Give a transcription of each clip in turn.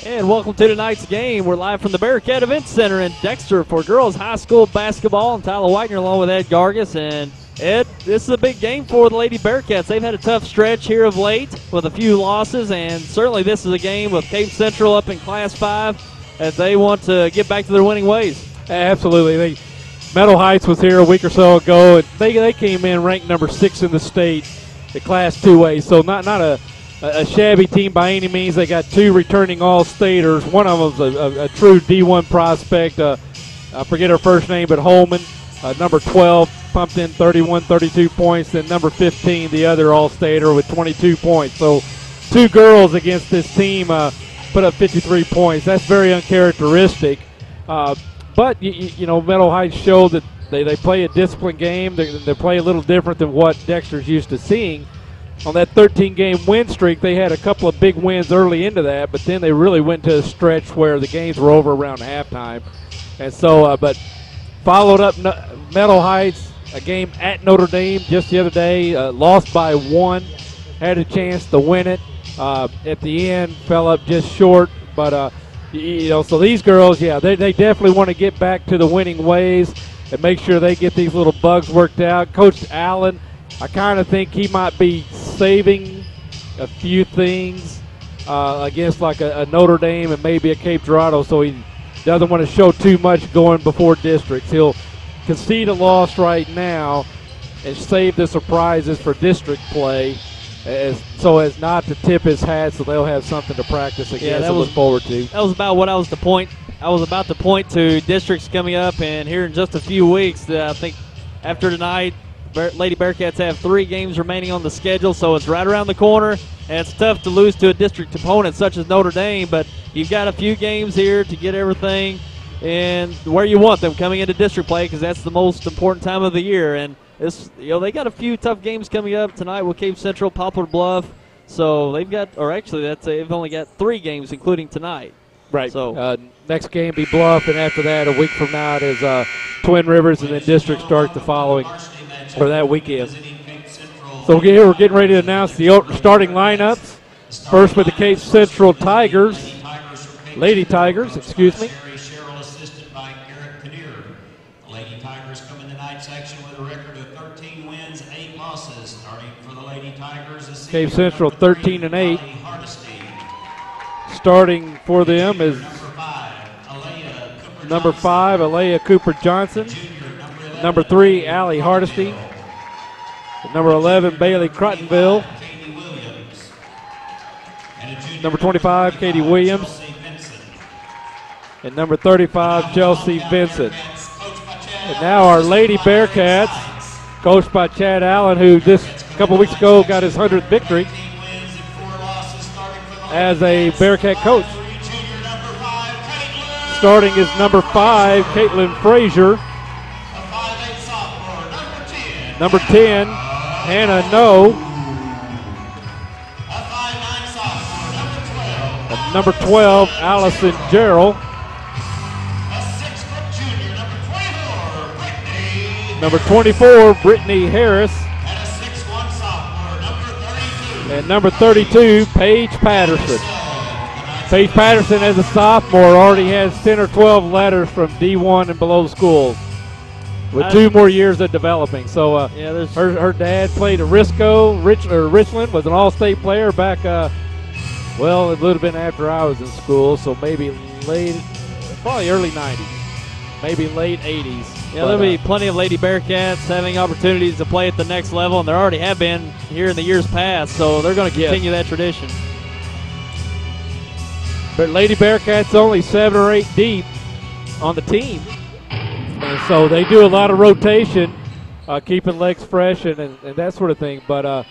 And welcome to tonight's game. We're live from the Bearcat Event Center in Dexter for girls high school basketball. And Tyler Whitener along with Ed Gargas. And Ed, this is a big game for the Lady Bearcats. They've had a tough stretch here of late with a few losses, and certainly this is a game with Cape Central up in Class 5 as they want to get back to their winning ways. Absolutely. Meadow Heights was here a week or so ago, and they came in ranked number 6 in the state at Class 2A, so not a shabby team by any means. They got 2 returning All-Staters. One of them's a true D1 prospect. I forget her first name, but Holman, number 12, pumped in 31, 32 points. Then number 15, the other All-Stater with 22 points. So 2 girls against this team put up 53 points. That's very uncharacteristic. But, you know, Meadow Heights showed that they play a disciplined game. They play a little different than what Dexter's used to seeing. On that 13-game win streak, they had a couple of big wins early into that, but then they really went to a stretch where the games were over around halftime. And so, but followed up Meadow Heights, a game at Notre Dame just the other day, lost by 1, had a chance to win it. At the end, fell up just short, but you know, so these girls, yeah, they definitely want to get back to the winning ways and make sure they get these little bugs worked out. Coach Allen, I kind of think he might be saving a few things against like a Notre Dame and maybe a Cape Girardeau, so he doesn't want to show too much going before districts. He'll concede a loss right now and save the surprises for district play so as not to tip his hat, so they'll have something to practice against to look forward to. That was about what I was about to point to districts coming up, and here in just a few weeks, I think after tonight, Lady Bearcats have 3 games remaining on the schedule, so it's right around the corner, and it's tough to lose to a district opponent such as Notre Dame, but you've got a few games here to get everything and where you want them coming into district play, because that's the most important time of the year. And it's, you know, they got a few tough games coming up tonight with Cape Central, Poplar Bluff, so they've got, or actually they've only got 3 games including tonight. Right. So next game be Bluff, and after that, a week from now, it is Twin Rivers, and then district start the following. For that weekend. So we're getting ready to announce the starting lineups. First with the Cape Central Tigers, Lady Tigers, excuse me. Lady Tigers come in tonight's action with a record of 13 wins, 8 losses. Starting for the Lady Tigers, Cape Central 13-8. Starting for them is number 5, Alea Cooper Johnson. Number 3, Allie Hardesty. Number 11, Bailey Crottonville. Number 25, Katie Williams. And number 35, Chelsea Vincent. And now our Lady Bearcats, coached by Chad Allen, who this couple weeks ago got his 100th victory as a Bearcat coach. Starting is number 5, Caitlin Frazier. Number 10, Hannah No. And number 12, Allison Gerald. Number 24, Brittany Harris. And number 32, Paige Patterson. Paige Patterson, as a sophomore, already has 10 or 12 letters from D1 and below schools, with 2 more years of developing. So her dad played at Richland, was an all-state player back, well, it would have been after I was in school, so maybe probably early 90s, maybe late 80s. Yeah, there'll be plenty of Lady Bearcats having opportunities to play at the next level, and there already have been here in the years past, so they're going to continue that tradition. But Lady Bearcats only 7 or 8 deep on the team. And so they do a lot of rotation, keeping legs fresh and that sort of thing. But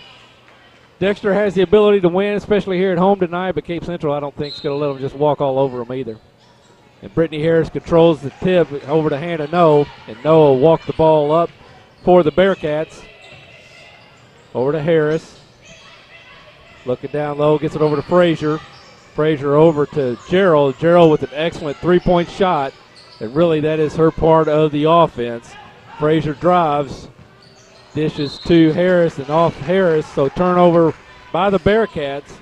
Dexter has the ability to win, especially here at home tonight. But Cape Central, I don't think, is going to let them just walk all over them either. And Brittany Harris controls the tip over to Hannah No. And Noah will walk the ball up for the Bearcats. Over to Harris. Looking down low, gets it over to Frazier. Frazier over to Gerald. Gerald with an excellent 3-point shot. And really, that is her part of the offense. Frazier drives, dishes to Harris and off Harris. So turnover by the Bearcats.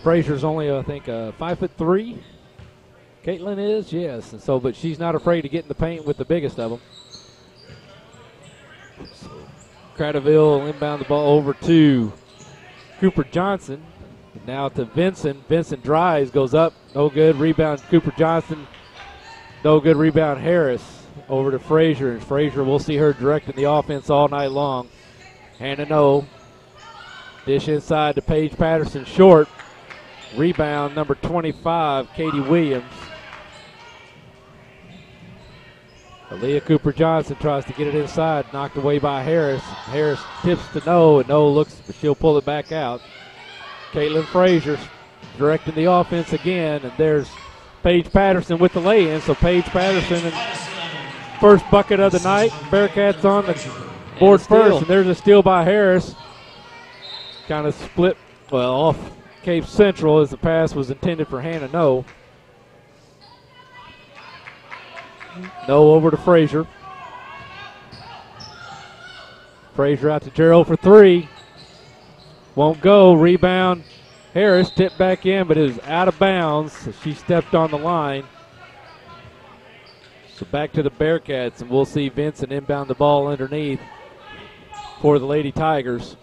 Frazier's only, I think, 5'3". Caitlin is, yes. And so, but she's not afraid to get in the paint with the biggest of them. So, Cradaville inbound the ball over to Cooper Johnson. And now to Vincent. Vincent drives, goes up, no good. Rebound Cooper Johnson, no good. Rebound Harris over to Frazier. And Frazier, we'll see her directing the offense all night long. Hannah No. Dish inside to Paige Patterson, short. Rebound number 25, Katie Williams. Aaliyah Cooper-Johnson tries to get it inside, knocked away by Harris. Harris tips to No, and No looks, but she'll pull it back out. Caitlin Frazier directing the offense again, and there's Paige Patterson with the lay-in. So Paige Patterson, and first bucket of the night. Bearcats on the board first, and there's a steal by Harris. Kind of split, well, off Cape Central as the pass was intended for Hannah No. No over to Frazier. Frazier out to Gerald for three. Won't go. Rebound. Harris tipped back in, but it was out of bounds. So she stepped on the line. So back to the Bearcats, and we'll see Vincent inbound the ball underneath for the Lady Tigers.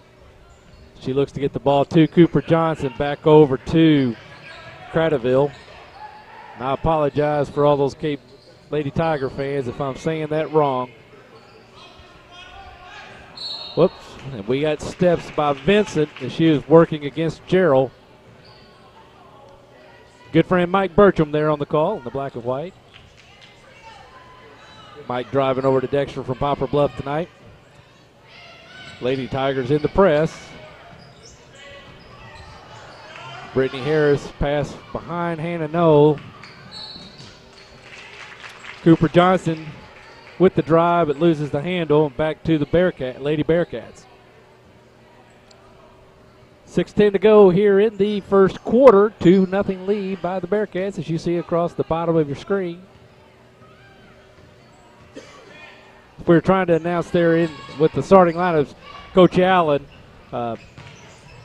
She looks to get the ball to Cooper Johnson, back over to Cradaville. And I apologize for all those Cape Lady Tiger fans if I'm saying that wrong. Whoops, and we got steps by Vincent as she was working against Gerald. Good friend Mike Bertram there on the call in the black and white. Mike driving over to Dexter from Poplar Bluff tonight. Lady Tigers in the press. Brittany Harris pass behind Hannah No. Cooper Johnson with the drive, but loses the handle, and back to the Lady Bearcats. 6:10 to go here in the first quarter. 2-0 lead by the Bearcats, as you see across the bottom of your screen. We're trying to announce there in with the starting lineups. Coach Allen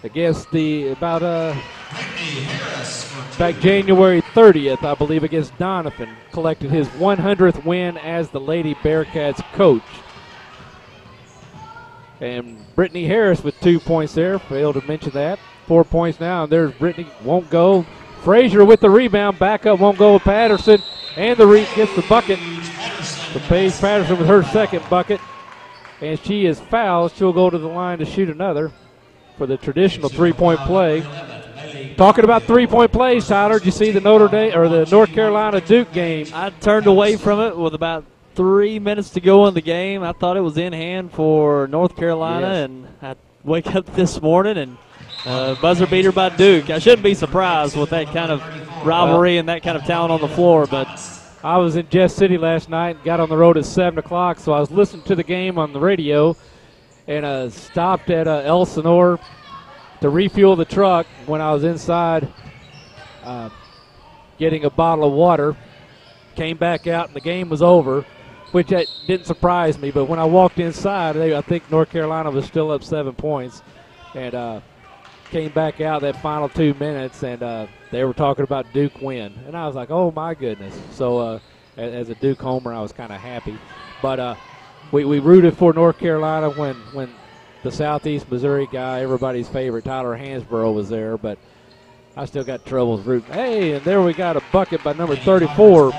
against the back January 30th, I believe, against Donovan, collected his 100th win as the Lady Bearcats coach. And Brittany Harris with 2 points there, failed to mention that. 4 points now, and there's Brittany, won't go. Frazier with the rebound, back up, won't go with Patterson, and gets the bucket. So Paige Patterson with her second bucket, and she is fouled. She'll go to the line to shoot another for the traditional three-point play. Talking about three-point plays, Tyler, did you see the the North Carolina Duke game? I turned away from it with about 3 minutes to go in the game. I thought it was in hand for North Carolina, yes. And I wake up this morning and buzzer beater by Duke. I shouldn't be surprised with that kind of rivalry and that kind of talent on the floor, but I was in Jess City last night and got on the road at 7 o'clock, so I was listening to the game on the radio and stopped at Elsinore to refuel the truck when I was inside getting a bottle of water. Came back out and the game was over, which didn't surprise me. But when I walked inside, I think North Carolina was still up 7 points, and came back out that final 2 minutes, and they were talking about Duke win. And I was like, oh, my goodness. So as a Duke homer, I was kind of happy. But we rooted for North Carolina when the Southeast Missouri guy, everybody's favorite, Tyler Hansborough, was there. But I still got troubles rooting. Hey, and there we got a bucket by number 34.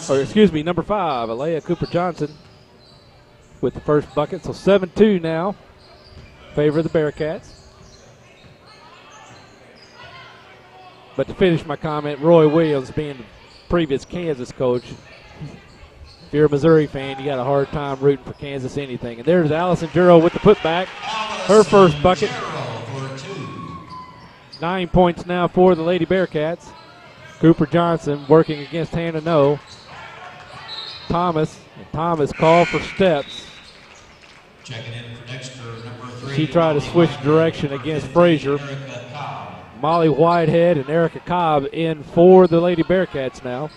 Or excuse me, number 5, Alea Cooper-Johnson with the first bucket. So 7-2 now, favor the Bearcats. But to finish my comment, Roy Williams being the previous Kansas coach, if you're a Missouri fan, you got a hard time rooting for Kansas anything. And there's Allison Juro with the putback, her first bucket. 9 points now for the Lady Bearcats. Cooper Johnson working against Hannah No. Thomas called for steps. Checking in for Dexter, number 3. She tried to switch direction against Frazier. Molly Whitehead and Erica Cobb in for the Lady Bearcats now.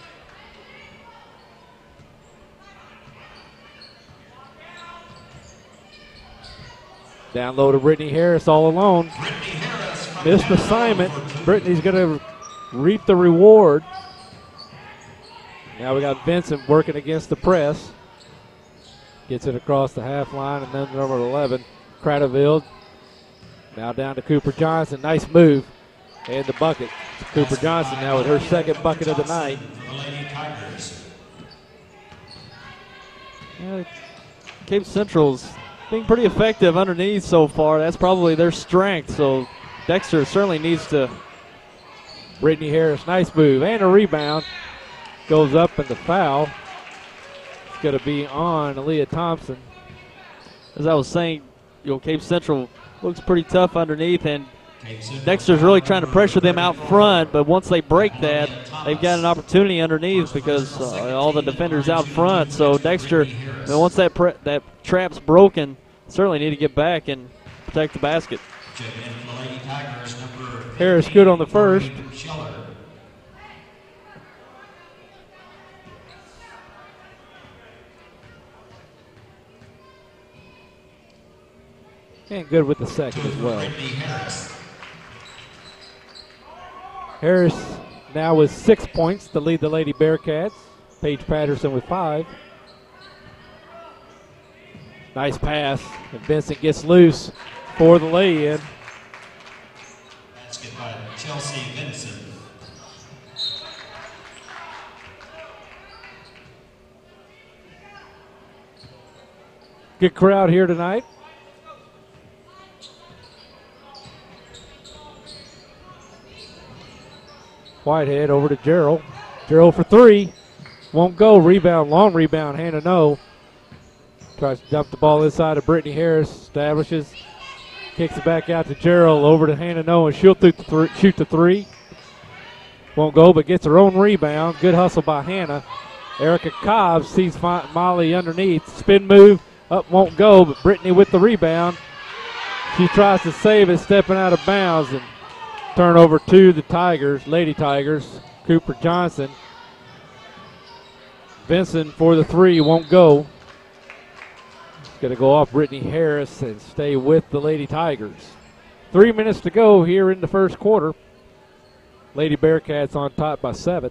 Down low to Brittany Harris all alone. Missed assignment. Brittany's going to reap the reward. Now we got Vincent working against the press. Gets it across the half line, and then number 11, Cradaville. Now down to Cooper Johnson. Nice move. And the bucket. Cooper Johnson now with her second bucket of the night. Yeah, Cape Central's being pretty effective underneath so far. That's probably their strength, so Dexter certainly needs to. Brittany Harris, nice move, and a rebound. Goes up, and the foul. It's going to be on Aaliyah Thompson. As I was saying, Cape Central looks pretty tough underneath, and Dexter's really trying to pressure them out front, but once they break that, they've got an opportunity underneath because all the defenders out front. So Dexter, once that trap's broken, certainly need to get back and protect the basket. Harris good on the first. And good with the second as well. Harris now with 6 points to lead the Lady Bearcats. Paige Patterson with 5. Nice pass, and Vincent gets loose for the lay-in. Basket by Chelsea Vincent. Good crowd here tonight. Whitehead over to Gerald. Gerald for 3. Won't go. Rebound, long rebound. Hannah No. Tries to dump the ball inside of Brittany Harris. Establishes. Kicks it back out to Gerald. Over to Hannah No, and she'll shoot the 3. Won't go, but gets her own rebound. Good hustle by Hannah. Erica Cobb sees Molly underneath. Spin move. Up, won't go, but Brittany with the rebound. She tries to save it, stepping out of bounds, and turnover to the Tigers, Lady Tigers. Cooper Johnson. Vincent for the 3, won't go. It's going to go off Brittany Harris and stay with the Lady Tigers. 3 minutes to go here in the first quarter. Lady Bearcats on top by 7.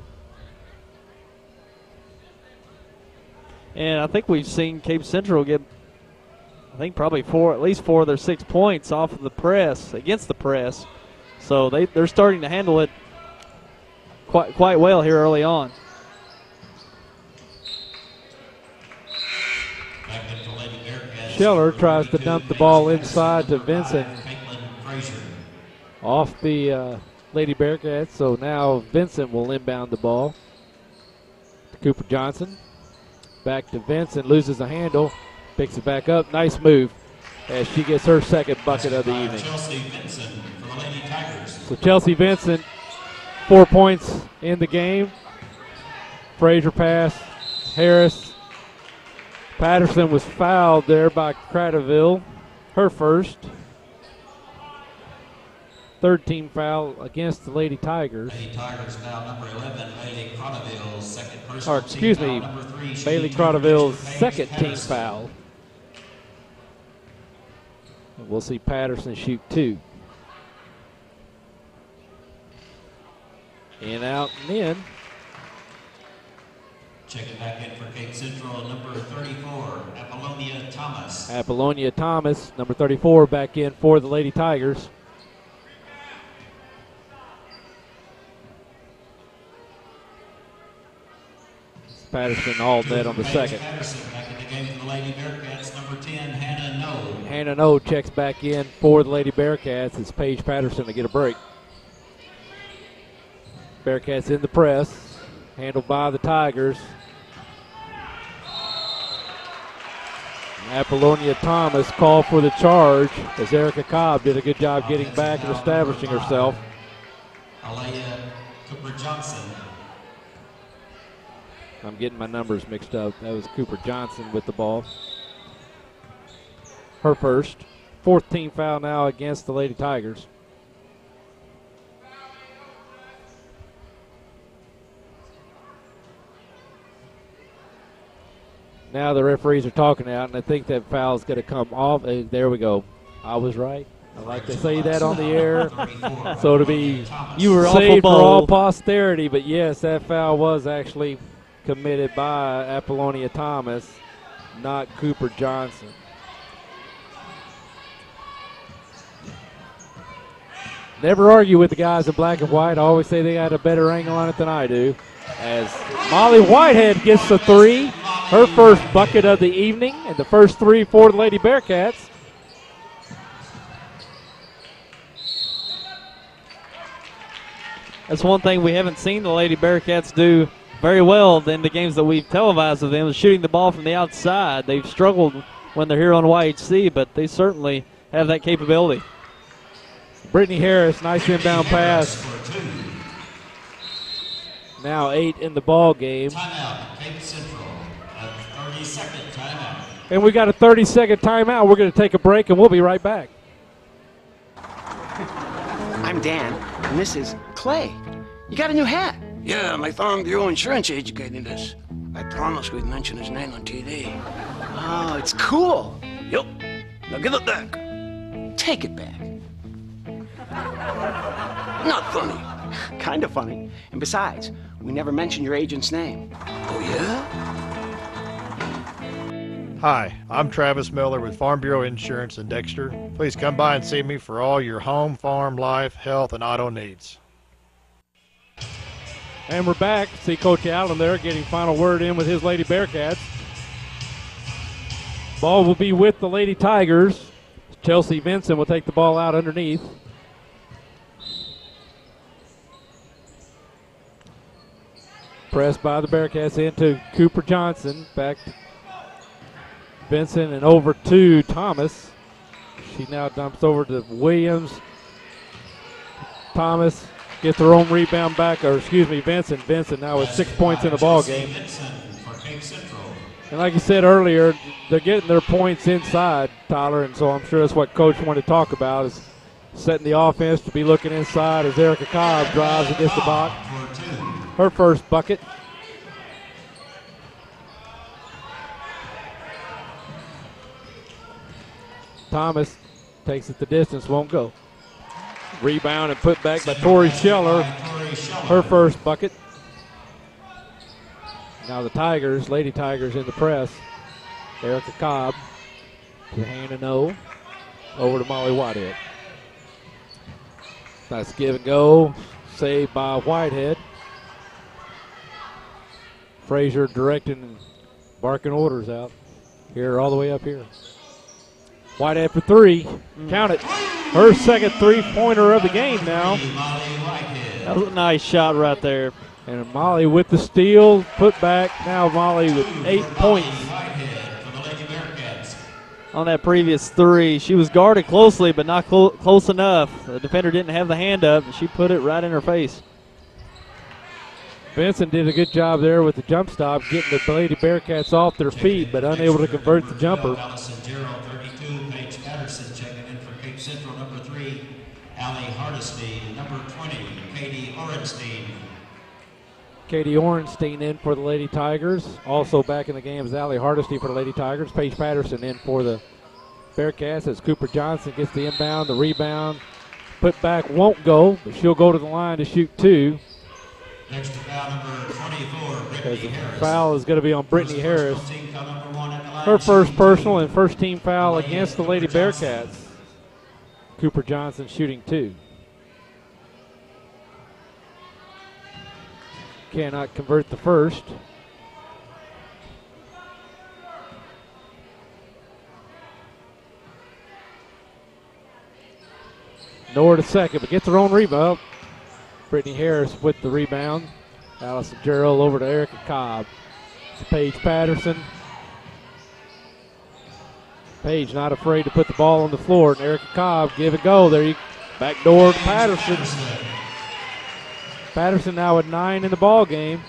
And I think we've seen Cape Central get, I think probably at least 4 of their 6 points off of the press, against the press. So they're starting to handle it quite well here early on. Scheller tries to dump the ball inside to Vincent off the Lady Bearcats. So now Vincent will inbound the ball to Cooper Johnson. Back to Vincent, loses a handle, picks it back up. Nice move as she gets her second bucket of the evening. So Chelsea Vincent, 4 points in the game. Frazier pass, Harris. Patterson was fouled there by Cradaville, her first. Third team foul against the Lady Tigers. Lady Tigers foul number 11, Bailey Cradaville's second Or excuse me, Bailey Cradaville's second team foul. And we'll see Patterson shoot 2. In, out, and in. Checking back in for Cape Central, number 34, Apollonia Thomas. Apollonia Thomas, number 34, back in for the Lady Tigers. Patterson all net on the second. Patterson back in the game for the Lady Bearcats, number 10, Hannah No. Hannah No checks back in for the Lady Bearcats. It's Paige Patterson to get a break. Bearcats in the press, handled by the Tigers. Apollonia Thomas called for the charge as Erica Cobb did a good job getting back and establishing herself. Alaya Cooper Johnson. I'm getting my numbers mixed up. That was Cooper Johnson with the ball. Her first. 4th team foul now against the Lady Tigers. Now the referees are talking out, and I think that foul is going to come off. There we go. I was right. I like to say that on the air, so to be You were saved awful for all bold. posterity. But yes, that foul was actually committed by Apollonia Thomas, not Cooper Johnson. Never argue with the guys in black and white. I always say they got a better angle on it than I do. As Molly Whitehead gets the three, her first bucket of the evening, and the first three for the Lady Bearcats. That's one thing we haven't seen the Lady Bearcats do very well in the games that we've televised of them, is shooting the ball from the outside. They've struggled when they're here on YHC, but they certainly have that capability. Brittany Harris, nice inbound pass. Now 8 in the ball game. Timeout, Cape Central. A 30-second timeout. And we got a 30-second timeout. We're going to take a break, and we'll be right back. I'm Dan, and this is Clay. You got a new hat. Yeah, my Farm Bureau insurance agent gave me this. I promise we'd mention his name on TV. Oh, it's cool. Yup. Now give it back. Take it back. Not funny. Kind of funny. And besides, we never mentioned your agent's name. Oh, yeah? Hi, I'm Travis Miller with Farm Bureau Insurance in Dexter. Please come by and see me for all your home, farm, life, health, and auto needs. And we're back. See Coach Allen there getting final word in with his Lady Bearcats. Ball will be with the Lady Tigers. Chelsea Vincent will take the ball out underneath. Pressed by the Bearcats into Cooper Johnson. Back to Vincent and over to Thomas. She now dumps over to Williams. Thomas gets her own rebound back, or excuse me, Vincent. Vincent now with 6 points in the ball game. And like you said earlier, they're getting their points inside, Tyler, and so I'm sure that's what Coach wanted to talk about, is setting the offense to be looking inside as Erica Cobb drives against the box. Her first bucket. Thomas takes it the distance, won't go. Rebound and put back by Tori Scheller. Her first bucket. Now the Tigers, Lady Tigers in the press. Erica Cobb to Hannah No. Over to Molly Whitehead. Nice give and go. Saved by Whitehead. Frazier directing and barking orders out. Here, all the way up here. Whitehead for three. Count it. Her second three-pointer of the game now. That was a nice shot right there. And Molly with the steal, put back. Now Molly with 8 points. On that previous three, she was guarded closely, but not close enough. The defender didn't have the hand up, and she put it right in her face. Vincent did a good job there with the jump stop, getting the Lady Bearcats off their feet, but unable to convert the jumper. Allison Gerald, 32. Paige Patterson checking in for Cape Central, number 3. Allie Hardesty, number 20. Katie Orenstein. Katie Orenstein in for the Lady Tigers. Also back in the game is Allie Hardesty for the Lady Tigers. Paige Patterson in for the Bearcats as Cooper Johnson gets the inbound, the rebound. Put back won't go, but she'll go to the line to shoot two. Next to foul number 24, As Brittany the Harris. foul is going to be on Brittany Harris. Personal team foul number 1 at the line. Her first personal and first team foul against the Lady Bearcats. Cooper Johnson shooting two. Cannot convert the first. Nowhere to second, but gets her own rebound. Brittany Harris with the rebound. Allison Gerald over to Erica Cobb. To Paige Patterson. Paige not afraid to put the ball on the floor, and Erica Cobb give and go. There you back door to Patterson. Patterson now with 9 in the ball game.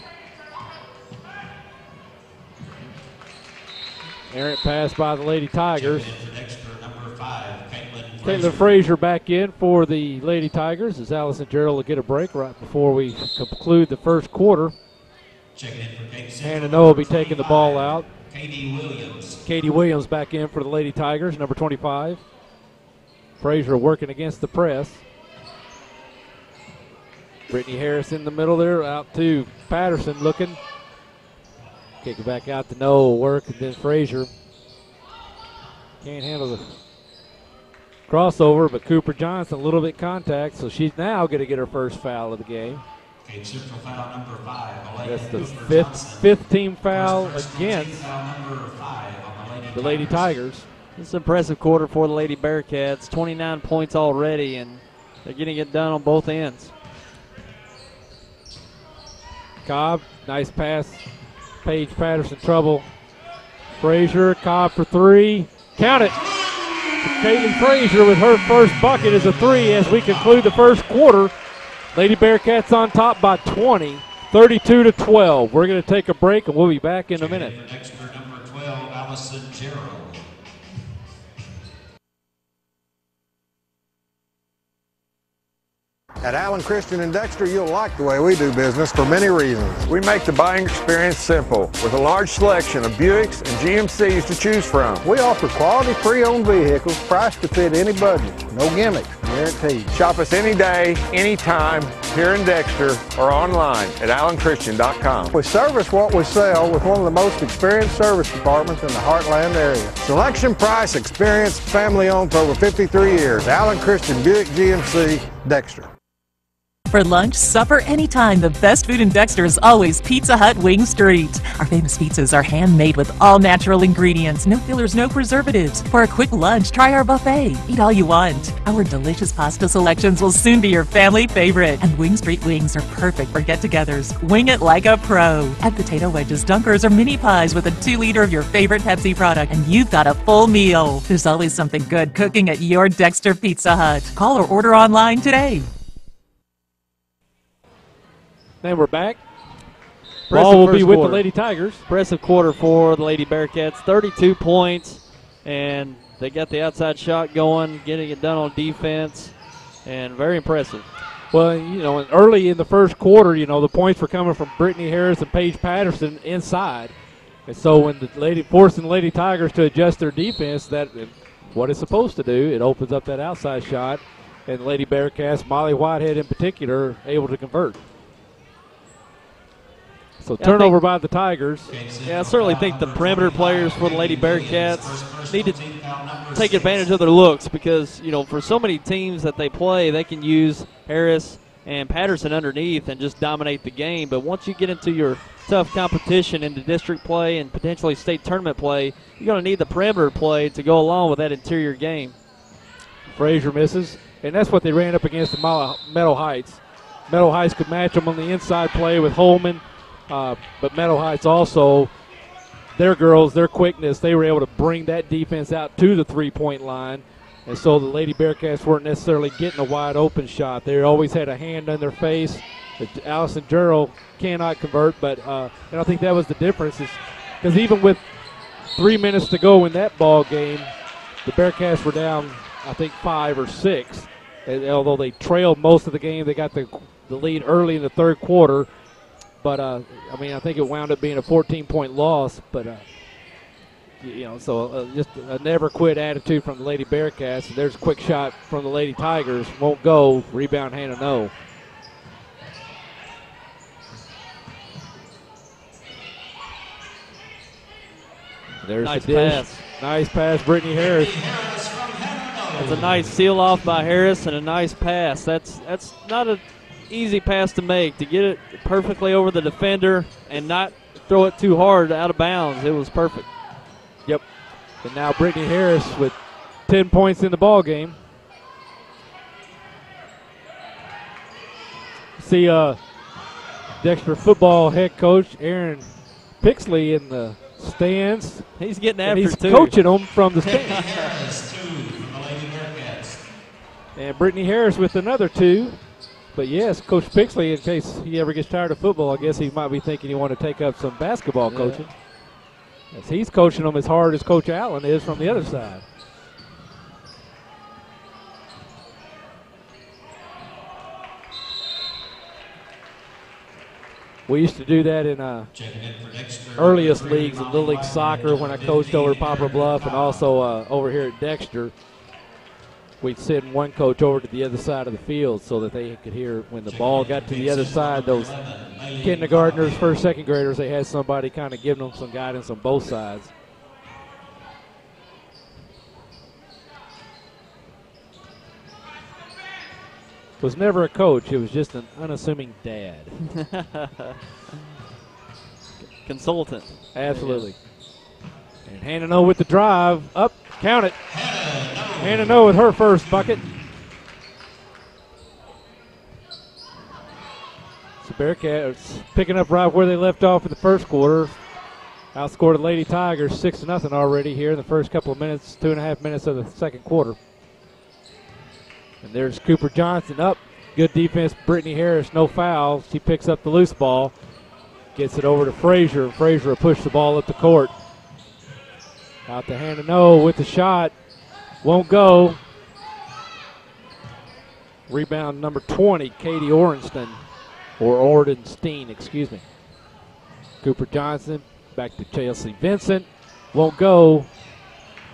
Errant pass by the Lady Tigers. Caitlin Frazier back in for the Lady Tigers as Allison Gerald will get a break right before we conclude the first quarter. Hannah Noah will be taking the ball out. Katie Williams back in for the Lady Tigers, number 25. Frazier working against the press. Brittany Harris in the middle there, out to Patterson looking. Kick it back out to Noel, work, and then Frazier. Can't handle the crossover, but Cooper Johnson a little bit contact, so she's now going to get her first foul of the game. Cape Central foul number 5. That's the fifth team foul against the Lady Tigers. It's an impressive quarter for the Lady Bearcats. 29 points already, and they're getting it done on both ends. Cobb, nice pass. Paige Patterson trouble. Frazier, Cobb for three. Count it. Caitlin Frazier with her first bucket is a three as we conclude the first quarter. Lady Bearcats on top by 20, 32-12. We're going to take a break, and we'll be back in a minute. Dexter number 12, Allison Gerald. At Allen Christian and Dexter, you'll like the way we do business for many reasons. We make the buying experience simple with a large selection of Buicks and GMCs to choose from. We offer quality pre-owned vehicles priced to fit any budget. No gimmicks, guaranteed. Shop us any day, anytime, here in Dexter or online at allenchristian.com. We service what we sell with one of the most experienced service departments in the Heartland area. Selection, price, experience, family owned for over 53 years. Allen Christian Buick GMC, Dexter. For lunch, supper, anytime, the best food in Dexter is always Pizza Hut Wing Street. Our famous pizzas are handmade with all natural ingredients, no fillers, no preservatives. For a quick lunch, try our buffet. Eat all you want. Our delicious pasta selections will soon be your family favorite. And Wing Street wings are perfect for get-togethers. Wing it like a pro. Add potato wedges, dunkers, or mini pies with a 2-liter of your favorite Pepsi product, and you've got a full meal. There's always something good cooking at your Dexter Pizza Hut. Call or order online today. Then we're back. Ball will be with the Lady Tigers. Impressive quarter for the Lady Bearcats. 32 points, and they got the outside shot going, getting it done on defense, and very impressive. Well, you know, early in the first quarter, you know, the points were coming from Brittany Harris and Paige Patterson inside. And so when forcing the Lady Tigers to adjust their defense, that what it's supposed to do, it opens up that outside shot, and the Lady Bearcats, Molly Whitehead in particular, are able to convert. So turnover by the Tigers. Yeah, I certainly think the perimeter players for the Lady Bearcats need to take advantage of their looks because, you know, for so many teams that they play, they can use Harris and Patterson underneath and just dominate the game. But once you get into your tough competition into district play and potentially state tournament play, you're going to need the perimeter play to go along with that interior game. Frazier misses, and that's what they ran up against the Meadow Heights. Meadow Heights could match them on the inside play with Holman. But Meadow Heights also, their girls, their quickness, they were able to bring that defense out to the three-point line. And so the Lady Bearcats weren't necessarily getting a wide open shot. They always had a hand on their face. Allison Gerald cannot convert, but and I think that was the difference. Because even with 3 minutes to go in that ball game, the Bearcats were down, I think, 5 or 6. And although they trailed most of the game, they got the lead early in the third quarter. But, I mean, I think it wound up being a 14-point loss. But, you know, so just a never-quit attitude from the Lady Bearcats. And there's a quick shot from the Lady Tigers. Won't go. Rebound, Hannah No. There's nice the dish. pass. Nice pass, Brittany Harris. That's a nice seal-off by Harris and a nice pass. That's not an easy pass to make, to get it perfectly over the defender and not throw it too hard out of bounds. It was perfect. Yep. And now Brittany Harris with 10 points in the ball game. See Dexter football head coach Aaron Pixley in the stands. He's getting after he's too. Coaching them from the stands. And Brittany Harris with another 2. But yes, Coach Pixley, in case he ever gets tired of football, I guess he might be thinking he want to take up some basketball coaching. As he's coaching them as hard as Coach Allen is from the other side. We used to do that in earliest leagues in Little League Soccer when I coached over at Poplar Bluff and also over here at Dexter. we'd send one coach over to the other side of the field so that they could hear when the ball got to the other side. Those kindergartners, first, second graders, they had somebody kind of giving them some guidance on both sides. Was never a coach. It was just an unassuming dad. Consultant. Absolutely. And Hannah with the drive. Up, count it. Hannah with her first bucket. So Bearcats picking up right where they left off in the first quarter. Outscored the Lady Tigers 6-0 already here in the first couple of minutes, 2.5 minutes of the second quarter. And there's Cooper Johnson up. Good defense, Brittany Harris, no foul. She picks up the loose ball. Gets it over to Frazier. Frazier will push the ball up the court. Out to Hannah with the shot. Won't go. Rebound number 20, Katie Orenston. Or Ordenstein, excuse me. Cooper Johnson back to Chelsea Vincent. Won't go.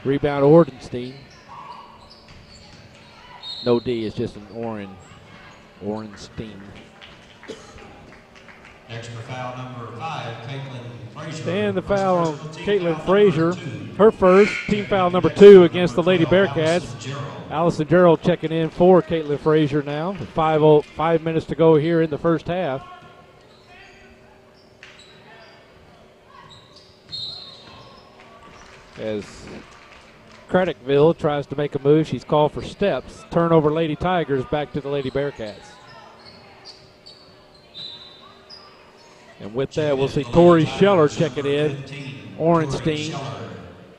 Rebound Ordenstein. No D, it's just an Ordenstein. Extra foul number 5, Caitlin Frazier. And the foul on Caitlin Frazier. Her first, team foul number 2 against the Lady Bearcats. Allison Gerald checking in for Caitlin Frazier now. 5 minutes to go here in the first half. As Craddockville tries to make a move, she's called for steps. Turnover Lady Tigers back to the Lady Bearcats. And with that, we'll see Tori Scheller checking in. Orenstein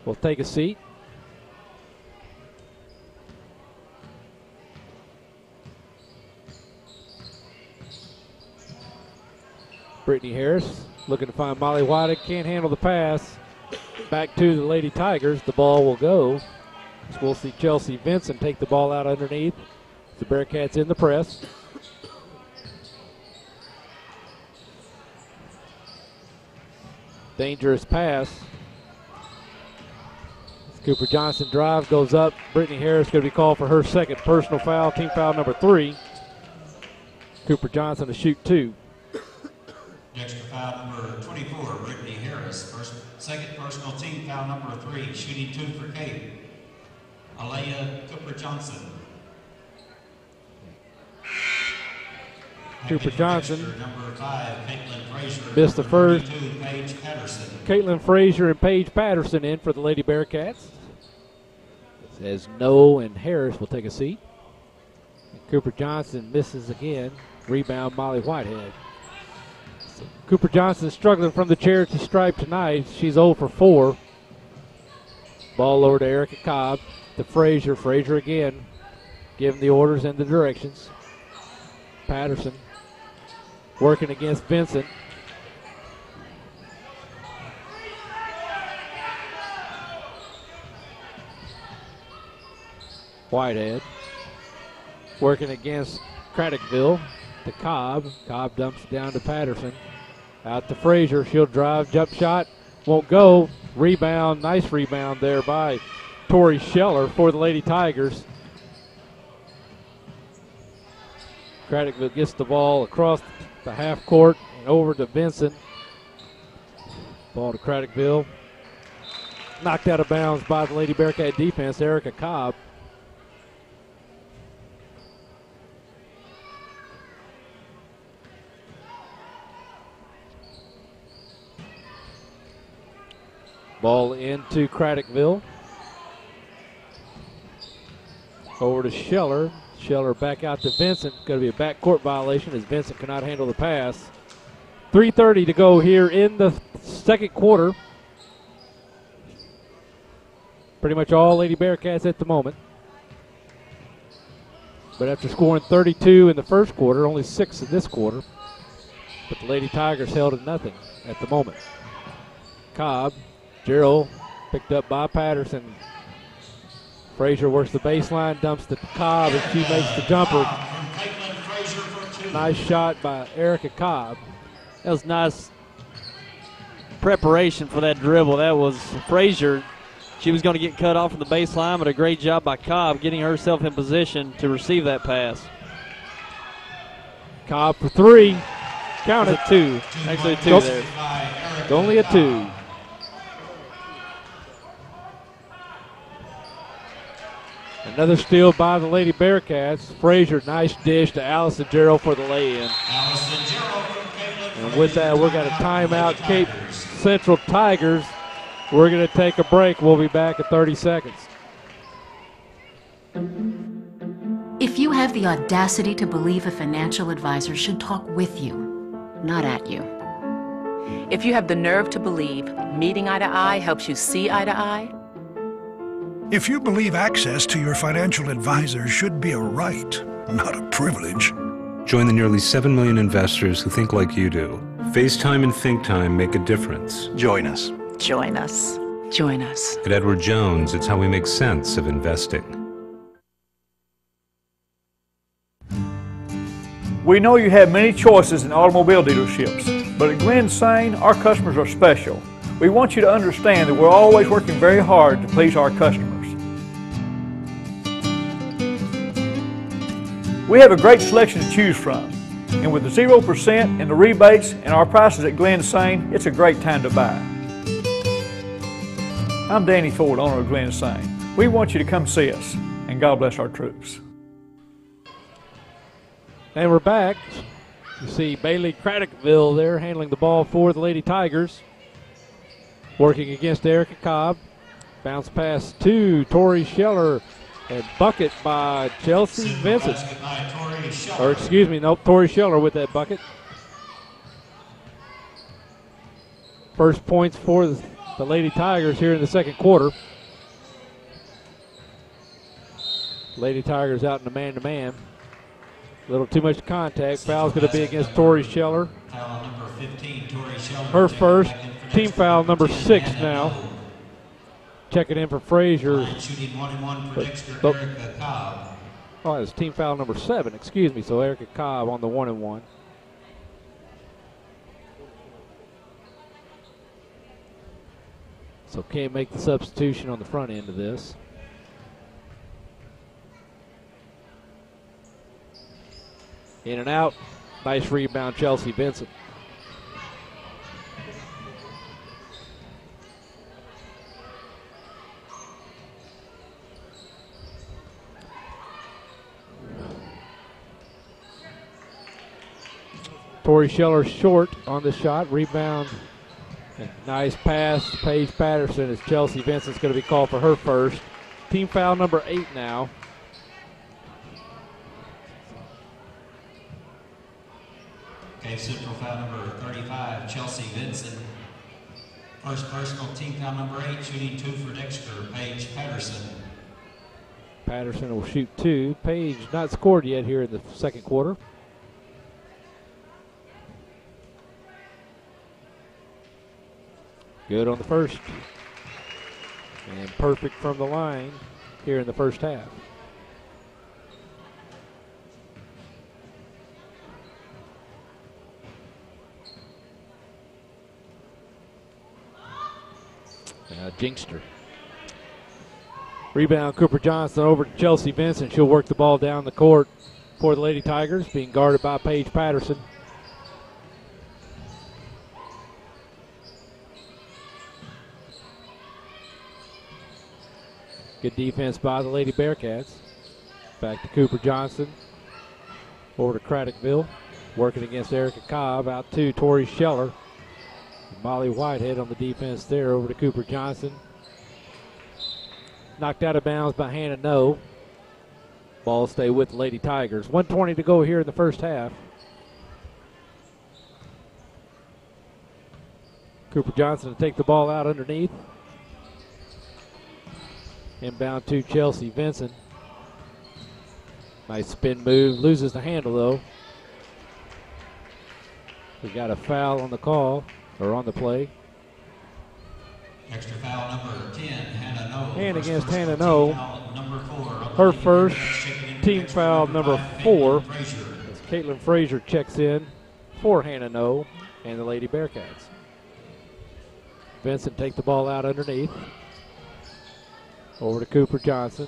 will take a seat. Brittany Harris looking to find Molly White. Can't handle the pass. Back to the Lady Tigers. The ball will go. So we'll see Chelsea Vincent take the ball out underneath. The Bearcats in the press. Dangerous pass. Cooper Johnson drive, goes up. Brittany Harris going to be called for her second personal foul, team foul number 3. Cooper Johnson to shoot 2. Extra foul number 24, Brittany Harris. Second personal team foul number 3, shooting 2 for Cape. Alea Cooper Johnson. Cooper Johnson number 5, Caitlin Frazier. Missed the first. 32, Paige Patterson. Caitlin Frazier and Paige Patterson in for the Lady Bearcats. As No and Harris will take a seat. And Cooper Johnson misses again. Rebound Molly Whitehead. So Cooper Johnson struggling from the charity stripe tonight. She's 0 for 4. Ball over to Erica Cobb. To Frazier. Frazier again. Giving the orders and the directions. Patterson working against Vincent. Whitehead working against Craddockville to Cobb. Cobb dumps down to Patterson. Out to Frazier. She'll drive. Jump shot. Won't go. Rebound. Nice rebound there by Tori Scheller for the Lady Tigers. Craddockville gets the ball across the half court and over to Vincent. Ball to Craddockville. Knocked out of bounds by the Lady Bearcat defense, Erica Cobb. Ball into Craddockville. Over to Scheller. Scheller back out to Vincent. Going to be a backcourt violation as Vincent cannot handle the pass. 3:30 to go here in the second quarter. Pretty much all Lady Bearcats at the moment. But after scoring 32 in the first quarter, only 6 in this quarter. But the Lady Tigers held at nothing at the moment. Cobb, Gerald picked up by Patterson. Frazier works the baseline, dumps to Cobb, and she makes the jumper. Nice shot by Erica Cobb. That was nice preparation for that dribble. That was Frazier She was going to get cut off from the baseline, but a great job by Cobb getting herself in position to receive that pass. Cobb for three. Count it. It's a two. Actually, a two there. It's only a two. Another steal by the Lady Bearcats. Frazier, nice dish to Allison Jarrell for the lay-in. And with that, we've got a timeout. Cape Central Tigers. We're going to take a break. We'll be back in 30 seconds. If you have the audacity to believe a financial advisor should talk with you, not at you. If you have the nerve to believe meeting eye to eye helps you see eye to eye. If you believe access to your financial advisor should be a right, not a privilege. Join the nearly 7 million investors who think like you do. FaceTime and Think Time make a difference. Join us. Join us. Join us. At Edward Jones, it's how we make sense of investing. We know you have many choices in automobile dealerships, but at Glen Sain, our customers are special. We want you to understand that we're always working very hard to please our customers. We have a great selection to choose from, and with the 0% and the rebates and our prices at Glen Sain, it's a great time to buy. I'm Danny Ford, owner of Glen Sain. We want you to come see us, and God bless our troops. And we're back. You see Bailey Craddockville there handling the ball for the Lady Tigers. Working against Erica Cobb. Bounce pass to Tori Scheller. And bucket by Chelsea Vincent. Or excuse me, nope, Tori Scheller with that bucket. First points for the Lady Tigers here in the second quarter. Lady Tigers out in the man-to-man. A little too much contact. Foul's going to be against Tori Scheller. Her first. Team foul number 6 now. Checking in for Frazier. Oh, it's team foul number 7, excuse me. So Erica Cobb on the 1-and-1. So can't make the substitution on the front end of this. In and out. Nice rebound, Chelsea Vincent. Tori Scheller short on the shot. Rebound. Nice pass to Paige Patterson as Chelsea Vincent's going to be called for her first. Team foul number 8 now. Cape Central foul number 35, Chelsea Vincent. First personal, team foul number 8, shooting 2 for Dexter, Paige Patterson. Patterson will shoot 2. Paige not scored yet here in the second quarter. Good on the first. And perfect from the line here in the first half. Jinkster. Rebound, Cooper Johnson over to Chelsea Vincent. She'll work the ball down the court for the Lady Tigers, being guarded by Paige Patterson. Good defense by the Lady Bearcats. Back to Cooper Johnson. Over to Craddockville. Working against Erica Cobb. Out to Tori Scheller. Molly Whitehead on the defense there. Over to Cooper Johnson. Knocked out of bounds by Hannah No. Ball stay with the Lady Tigers. 1:20 to go here in the first half. Cooper Johnson to take the ball out underneath. Inbound to Chelsea Vincent. Nice spin move. Loses the handle though. We got a foul on the call, or on the play. Extra foul number 10, Hannah No. And against Hannah No. Her first. Team foul number 4. As Caitlin Frazier checks in for Hannah No and the Lady Bearcats. Vincent take the ball out underneath. Over to Cooper Johnson.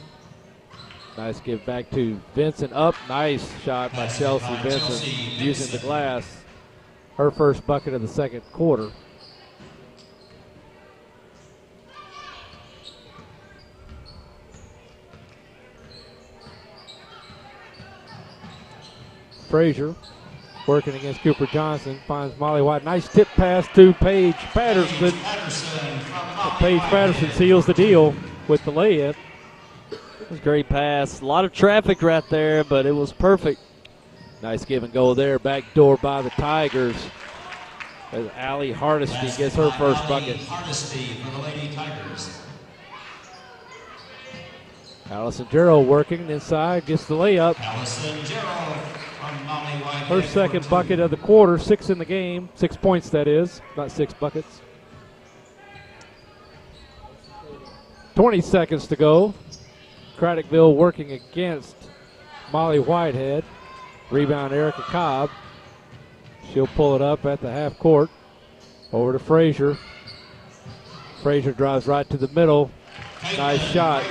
Nice give back to Vincent. Up. Nice shot by Chelsea Vincent using the glass. Her first bucket of the second quarter. Frazier working against Cooper Johnson. Finds Molly White. Nice tip pass to Paige Patterson. Paige Patterson seals the deal with the layup. It was a great pass. A lot of traffic right there, but it was perfect. Nice give and go there. Back door by the Tigers. As Allie Hardesty gets her first bucket. Hardesty for the Lady Tigers. Allison Jarrell working inside, gets the layup. Allison Jarrell from Molly White. Her second bucket of the quarter, 6 in the game. 6 points, that is, not 6 buckets. 20 seconds to go. Craddockville working against Molly Whitehead. Rebound Erica Cobb. She'll pull it up at the half court. Over to Frazier. Frazier drives right to the middle. Nice shot.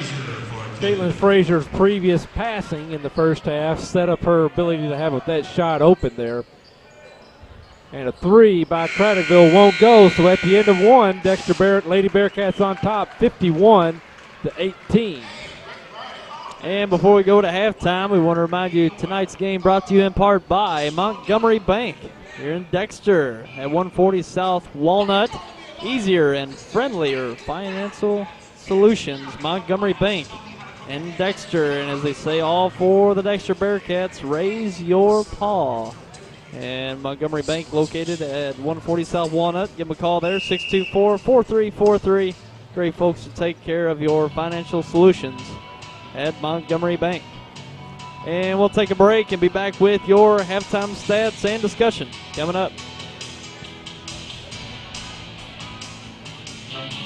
Caitlin Frazier's previous passing in the first half set up her ability to have that shot open there. And a three by Craddockville won't go. So at the end of one, Lady Bearcats on top, 51-18. And before we go to halftime, we want to remind you tonight's game brought to you in part by Montgomery Bank here in Dexter at 140 South Walnut. Easier and friendlier financial solutions, Montgomery Bank in Dexter. And as they say, all for the Dexter Bearcats, raise your paw. And Montgomery Bank located at 140 South Walnut. Give them a call there, 624-4343. Great folks to take care of your financial solutions at Montgomery Bank. And we'll take a break and be back with your halftime stats and discussion coming up.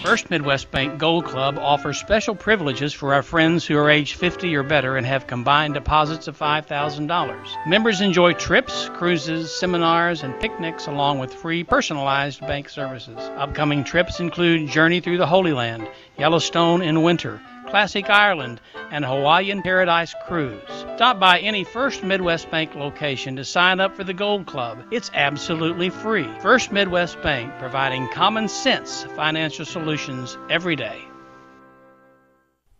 First Midwest Bank Gold Club offers special privileges for our friends who are age 50 or better and have combined deposits of $5,000. Members enjoy trips, cruises, seminars, and picnics along with free personalized bank services. Upcoming trips include Journey Through the Holy Land, Yellowstone in winter, Classic Ireland, and Hawaiian Paradise Cruise. Stop by any First Midwest Bank location to sign up for the Gold Club. It's absolutely free. First Midwest Bank, providing common sense financial solutions every day.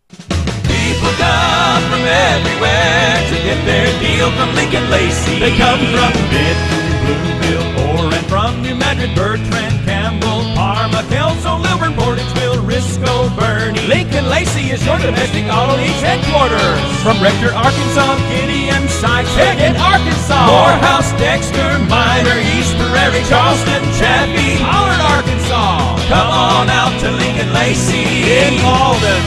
People come from everywhere to get their deal from Lincoln Lacey. They come from Midland, Bloomville, or and from New Madrid, Bertrand, Campbell, Parma, Kelso, Lilburn, Portageville, Risco, Bernie. Lincoln Lacey is your domestic auto lease headquarters. From Rector, Arkansas, Gideon, Sykes, Pickett, Arkansas, Morehouse, Dexter, Minor, East Prairie, Charleston, Chaffee, Pollard, Arkansas. Come on out to Lincoln Lacey in Malden.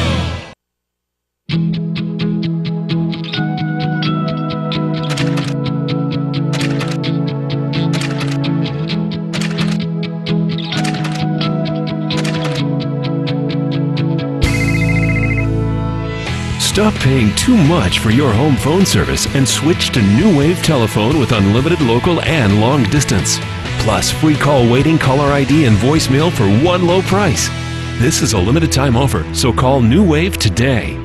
Stop paying too much for your home phone service and switch to New Wave Telephone with unlimited local and long distance. Plus free call waiting, caller ID, and voicemail for one low price. This is a limited time offer, so call New Wave today.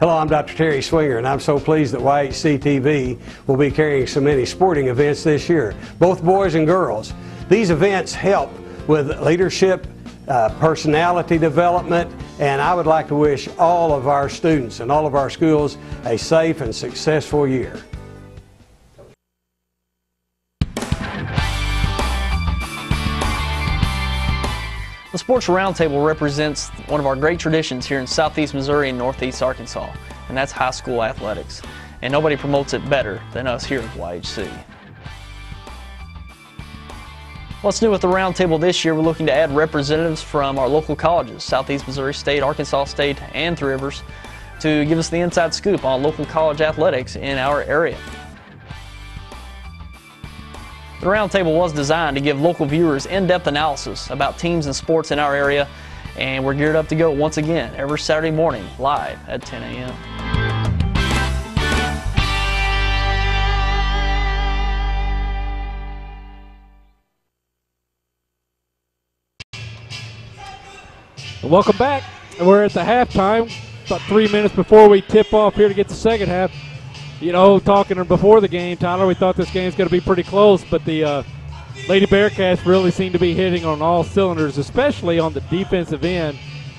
Hello, I'm Dr. Terry Swinger, and I'm so pleased that YHC TV will be carrying so many sporting events this year, both boys and girls. These events help with leadership, personality development, and I would like to wish all of our students and all of our schools a safe and successful year. The Sports Roundtable represents one of our great traditions here in Southeast Missouri and Northeast Arkansas, and that's high school athletics. And nobody promotes it better than us here at YHC. What's new with the Roundtable this year? We're looking to add representatives from our local colleges, Southeast Missouri State, Arkansas State, and Three Rivers, to give us the inside scoop on local college athletics in our area. The Roundtable was designed to give local viewers in-depth analysis about teams and sports in our area, and we're geared up to go once again every Saturday morning live at 10 a.m. Welcome back And we're at the halftime, about 3 minutes before we tip off here to get the second half. You know, talking before the game, Tyler, we thought this game's going to be pretty close, but the Lady Bearcats really seem to be hitting on all cylinders, especially on the defensive end.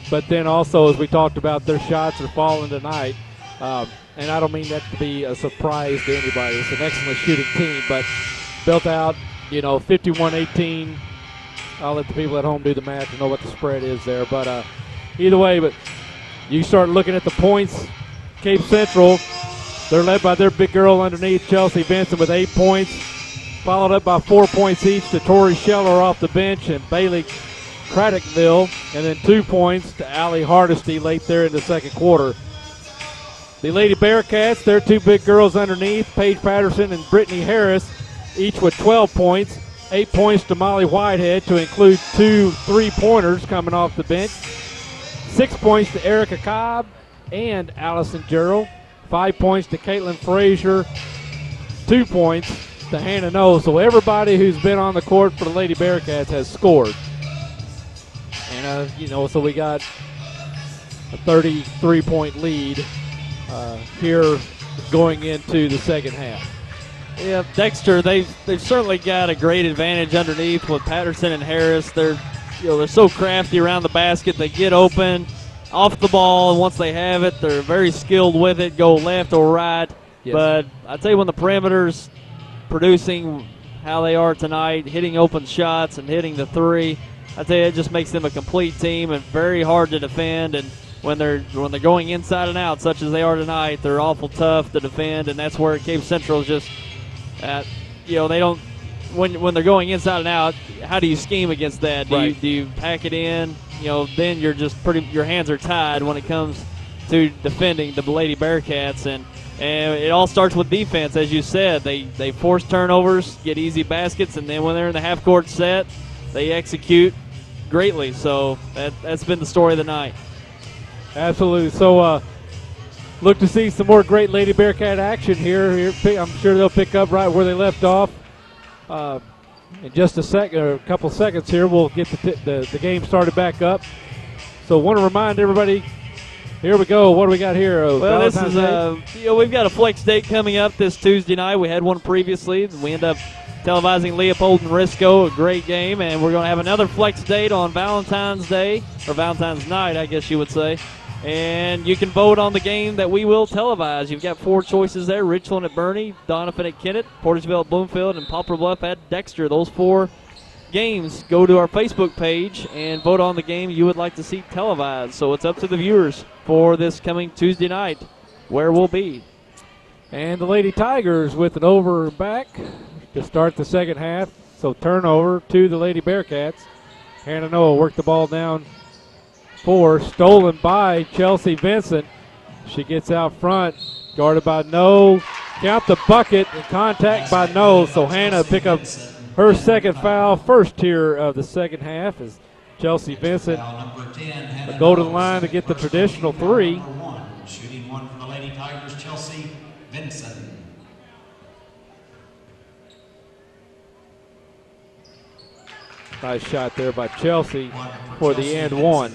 But then also, as we talked about, their shots are falling tonight. And I don't mean that to be a surprise to anybody. It's an excellent shooting team, but built out, 51-18. I'll let the people at home do the math to know what the spread is there. But either way, but you start looking at the points. Cape Central, they're led by their big girl underneath, Chelsea Benson, with 8 points, followed up by 4 points each to Tori Scheller off the bench and Bailey Craddockville, and then 2 points to Allie Hardesty late there in the second quarter. The Lady Bearcats, their 2 big girls underneath, Paige Patterson and Brittany Harris, each with 12 points. 8 points to Molly Whitehead to include 2 3-pointers coming off the bench. 6 points to Erica Cobb and Allison Gerald. 5 points to Caitlin Frazier. 2 points to Hannah Noe. So everybody who's been on the court for the Lady Bearcats has scored. And, so we got a 33-point lead here going into the second half. Yeah, Dexter, they've certainly got a great advantage underneath with Patterson and Harris. They're so crafty around the basket. They get open off the ball, and once they have it, they're very skilled with it, go left or right. Yes. But I tell you, when the perimeter's producing how they are tonight, hitting open shots and hitting the three, I tell you, it just makes them a complete team and very hard to defend. And when they're going inside and out, such as they are tonight, they're awful tough to defend, and that's where Cape Central is just they don't. When they're going inside and out, how do you scheme against that? Do you pack it in? Then you're just your hands are tied when it comes to defending the Lady Bearcats, and it all starts with defense, as you said. They force turnovers, get easy baskets, and then when they're in the half court set, they execute greatly. So that's been the story of the night. Absolutely. So. Look to see some more great Lady Bearcat action here. I'm sure they'll pick up right where they left off. In just a couple seconds here, we'll get the game started back up. So want to remind everybody, here we go. What do we got here? Well, this is we've got a flex date coming up this Tuesday night. We had one previously. We end up televising Leopold and Risco, a great game, and we're going to have another flex date on Valentine's Day, or Valentine's night, I guess you would say. And you can vote on the game that we will televise. You've got 4 choices there: Richland at Bernie, Doniphan at Kennett, Portersville at Bloomfield, and Poplar Bluff at Dexter. Those 4 games. Go to our Facebook page and vote on the game you would like to see televised. So it's up to the viewers for this coming Tuesday night where we'll be. And the Lady Tigers with an over and back to start the second half. So turnover to the Lady Bearcats. Hannah Noe worked the ball down 4, stolen by Chelsea Vincent. She gets out front, guarded by Noe. Count the bucket and contact by Noe. So Hannah pick up her second foul, first here of the second half, as Chelsea Vincent will go to the line to get the traditional 3. Shooting 1 from the Lady Tigers, Chelsea Vincent. Nice shot there by Chelsea for the and 1.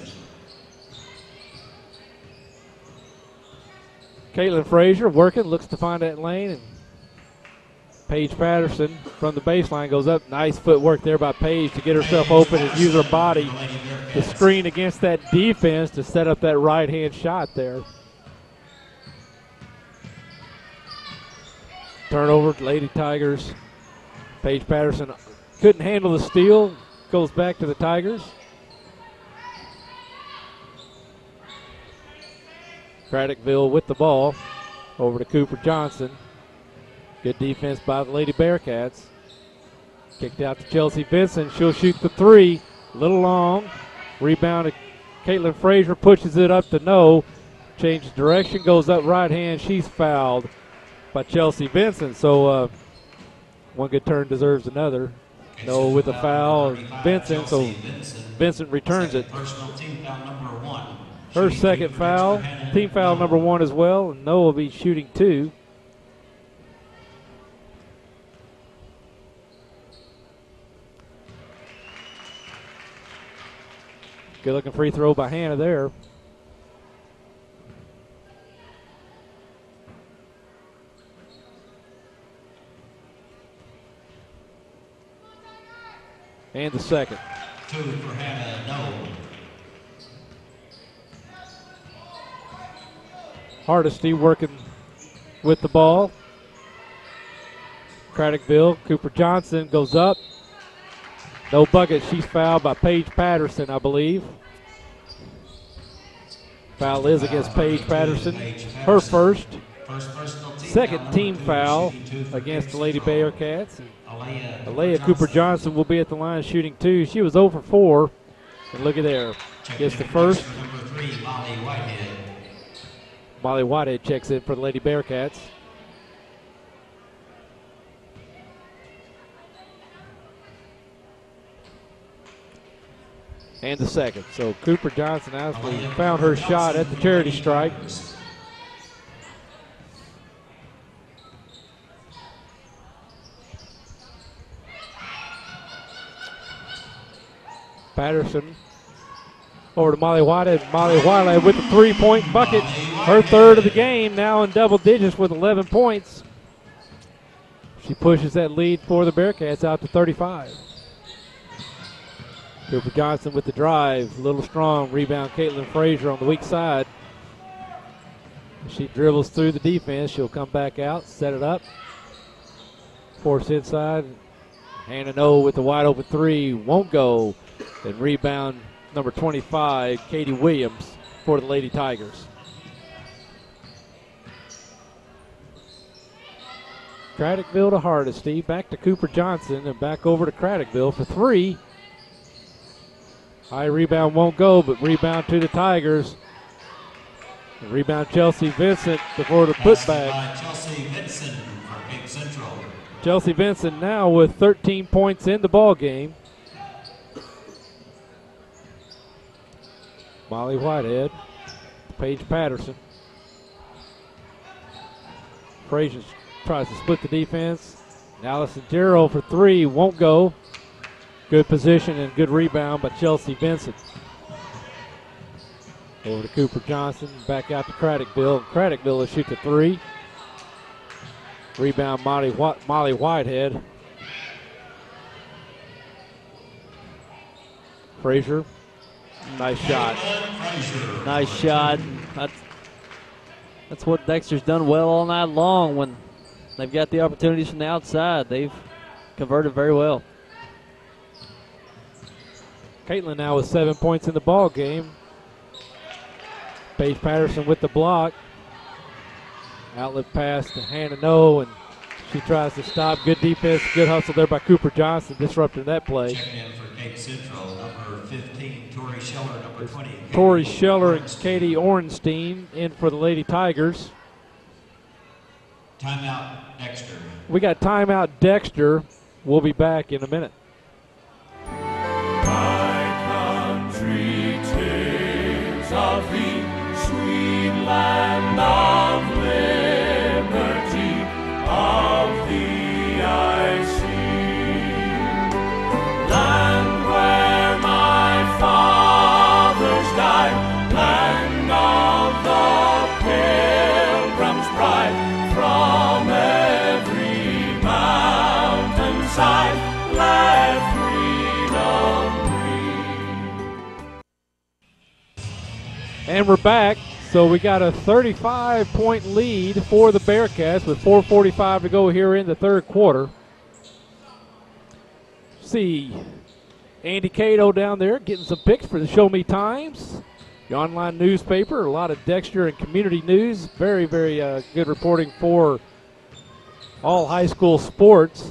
Caitlin Frazier working, looks to find that lane, and Paige Patterson from the baseline goes up. Nice footwork there by Paige to get herself open and use her body to screen against that defense to set up that right-hand shot there. Turnover, Lady Tigers. Paige Patterson couldn't handle the steal, goes back to the Tigers. Craddockville with the ball over to Cooper Johnson. Good defense by the Lady Bearcats. Kicked out to Chelsea Vincent. She'll shoot the 3. A little long. Rebound to Caitlin Frazier. Pushes it up to Noe. Changes direction. Goes up right hand. She's fouled by Chelsea Vincent. So one good turn deserves another. Noe with a foul. Vincent. So Vincent returns it. Her second foul, team foul number 1 as well, and Noe will be shooting 2. Good looking free throw by Hannah there. And the second. 2 for Hannah, no. Hardesty working with the ball. Craddockville, Cooper Johnson goes up. No bucket. She's fouled by Paige Patterson, I believe. Foul is against Paige Patterson. Her first. Second team foul against the Lady Bearcats. Alea Cooper Johnson will be at the line shooting 2. She was 0 for 4. And look at there. Gets the first. Molly Whitehead checks in for the Lady Bearcats. And the second. So Cooper Johnson actually found her shot at the charity stripe. Patterson over to Molly Whitehead. Molly Whitehead with the 3-point bucket. Her third of the game, now in double digits with 11 points. She pushes that lead for the Bearcats out to 35. Cooper Johnson with the drive, a little strong. Rebound, Caitlin Frazier on the weak side. She dribbles through the defense. She'll come back out, set it up. Force inside. Hannah No with the wide open 3, won't go. And rebound number 25, Katie Williams for the Lady Tigers. Craddockville to Hardesty, back to Cooper Johnson, and back over to Craddockville for 3. High rebound won't go, but rebound to the Tigers. And rebound Chelsea Vincent before the putback. Chelsea Vincent from Cape Central. Chelsea Vincent now with 13 points in the ball game. Molly Whitehead, Paige Patterson. Frazier tries to split the defense. Allison Darrow for 3, won't go. Good position and good rebound by Chelsea Vincent. Over to Cooper Johnson, back out to Craddockville. Craddockville will shoot the 3. Rebound Molly Whitehead. Frazier, nice shot. Nice shot. That's what Dexter's done well all night long. When they've got the opportunities from the outside, they've converted very well. Caitlin now with 7 points in the ball game. Paige Patterson with the block. Outlet pass to Hannah No, and she tries to stop. Good defense, good hustle there by Cooper Johnson, disrupting that play. Checking in for Cape Central, number 15, Tori Scheller, number 20. Tori Scheller and Katie Ornstein in for the Lady Tigers. Timeout, Dexter. We got timeout, Dexter. We'll be back in a minute. Country tales of the sweet land of liberty, of the icy land where my fathers died, land of the pilgrim's pride, from every mountainside let And we're back. So we got a 35-point lead for the Bearcats with 4:45 to go here in the third quarter. See Andy Cato down there getting some picks for the Show Me Times, the online newspaper. A lot of Dexter and community news. Very, very good reporting for all high school sports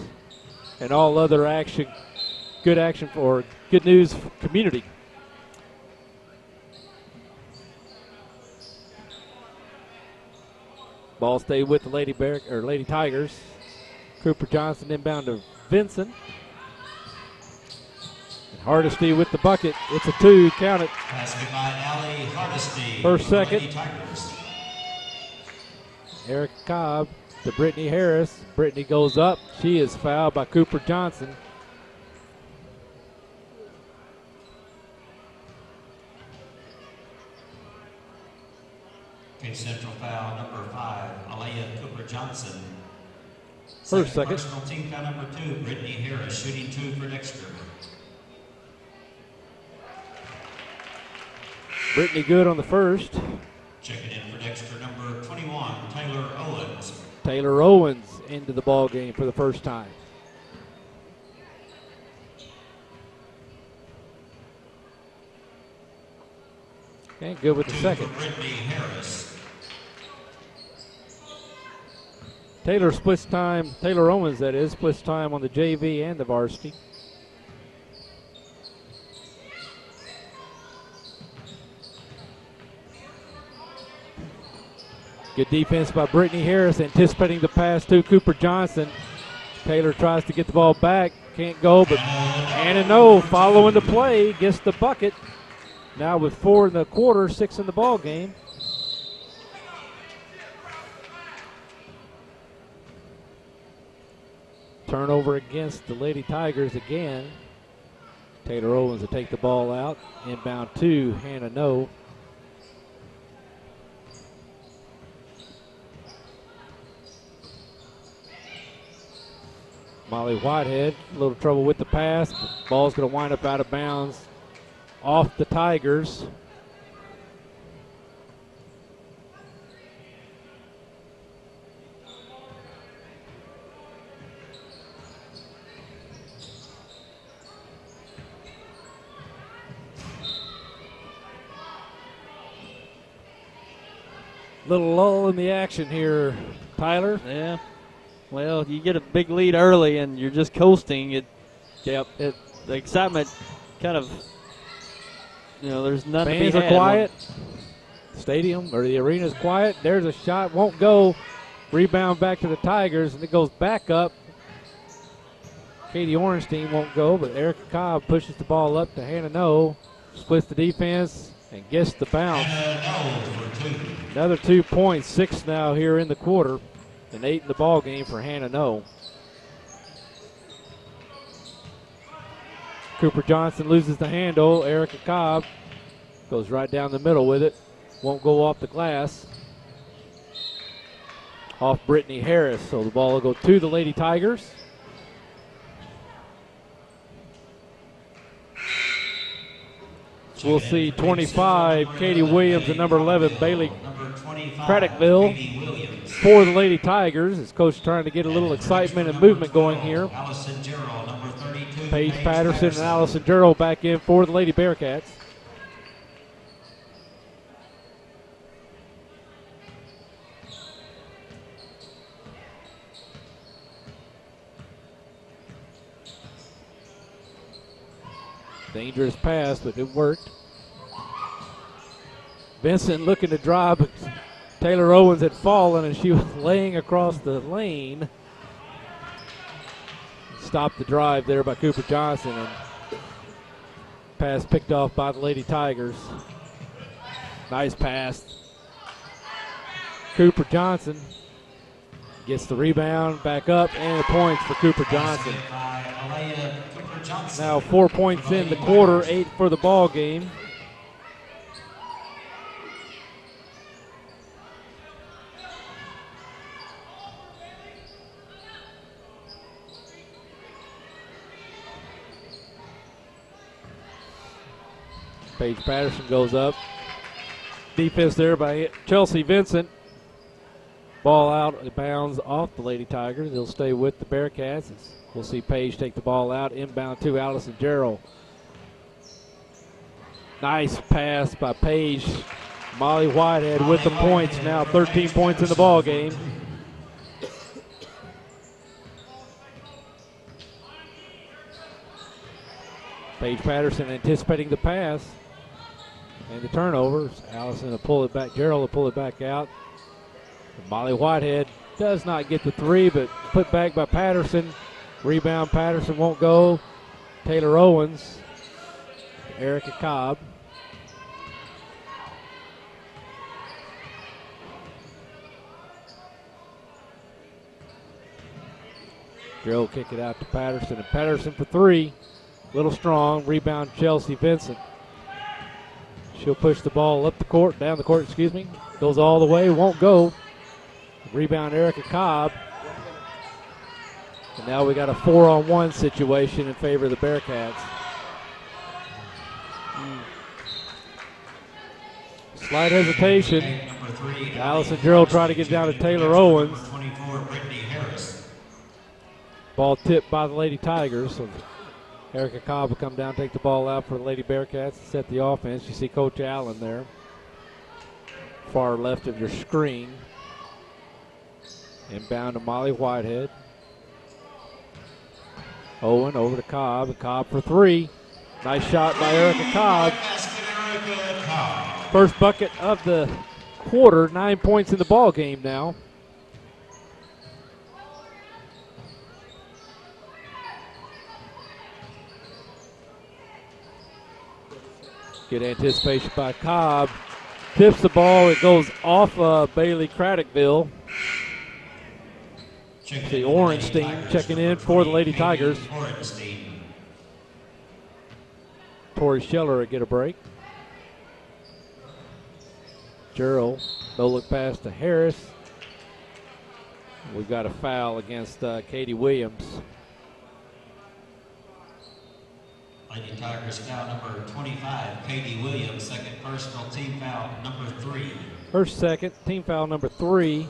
and all other action. Good action for good news for community. Ball stayed with the Lady Tigers. Cooper Johnson inbound to Vincent. And Hardesty with the bucket. It's a 2, count it. Basket by Allie Hardesty. First, second. Lady Tigers. Eric Cobb to Brittany Harris. Brittany goes up. She is fouled by Cooper Johnson. Cape Central foul number 5, Alea Cooper Johnson. First, second. Personal team foul number 2, Brittany Harris, shooting 2 for Dexter. Brittany good on the first. Checking in for Dexter, number 21, Taylor Owens. Taylor Owens into the ball game for the first time. Okay, good with the second. Brittany Harris. Taylor splits time, Taylor Owens that is, splits time on the JV and the varsity. Good defense by Brittany Harris, anticipating the pass to Cooper Johnson. Taylor tries to get the ball back, can't go, but Hannah No following the play, gets the bucket. Now with 4 in the quarter, 6 in the ball game. Turnover against the Lady Tigers again. Taylor Owens will take the ball out. Inbound to Hannah No. Molly Whitehead, a little trouble with the pass. Ball's going to wind up out of bounds off the Tigers. Little lull in the action here, Tyler. Yeah. Well, you get a big lead early and you're just coasting. The excitement kind of, there's nothing to be had. Fans are quiet. Stadium or the arena's quiet. There's a shot, won't go. Rebound back to the Tigers, and it goes back up. Katie Orenstein won't go, but Erica Cobb pushes the ball up to Hannah No. Splits the defense and gets the bounce. Another 2 points, 6 now here in the quarter, and 8 in the ball game for Hannah No. Cooper Johnson loses the handle. Erica Cobb goes right down the middle with it. Won't go off the glass. Off Brittany Harris, so the ball will go to the Lady Tigers. We'll see 25, Katie Williams, and number 11, Bailey Craddockville for the Lady Tigers. As coach trying to get a little excitement and movement going here. Paige Patterson and Allison Gerald back in for the Lady Bearcats. Dangerous pass, but it worked. Vincent looking to drive, but Taylor Owens had fallen and she was laying across the lane. Stopped the drive there by Cooper Johnson, and pass picked off by the Lady Tigers. Nice pass. Cooper Johnson gets the rebound, back up, and the points for Cooper Johnson. Now 4 points in the quarter, 8 for the ball game. Paige Patterson goes up. Defense there by Chelsea Vincent. Ball out of bounds off the Lady Tigers. They'll stay with the Bearcats. We'll see Paige take the ball out. Inbound to Allison Gerald. Nice pass by Paige. Molly Whitehead with the points. Now 13 points in the ball game. Paige Patterson anticipating the pass and the turnovers. Allison will pull it back. Gerald will pull it back out. Molly Whitehead does not get the three, but put back by Patterson. Rebound, Patterson won't go. Taylor Owens. Erica Cobb. Gerald kick it out to Patterson, and Patterson for three. Little strong. Rebound, Chelsea Vincent. She'll push the ball up the court, down the court, excuse me. Goes all the way, won't go. Rebound, Erica Cobb. And now we got a 4-on-1 situation in favor of the Bearcats. Slight hesitation. Allison Gerald trying to get down to Taylor Owens. Ball tipped by the Lady Tigers. So Erica Cobb will come down, take the ball out for the Lady Bearcats to set the offense. You see Coach Allen there, far left of your screen. Inbound to Molly Whitehead. Owen over to Cobb, and Cobb for three. Nice shot by Erica Cobb. First bucket of the quarter, 9 points in the ball game now. Good anticipation by Cobb. Tips the ball, it goes off Bailey Craddockville. The Orange team checking in for the Lady Tigers. Tori Scheller will get a break. Gerald, no look pass to Harris. We've got a foul against Katie Williams. Lady Tigers foul number 25, Katie Williams, second personal, team foul number 3. Her second, team foul number 3.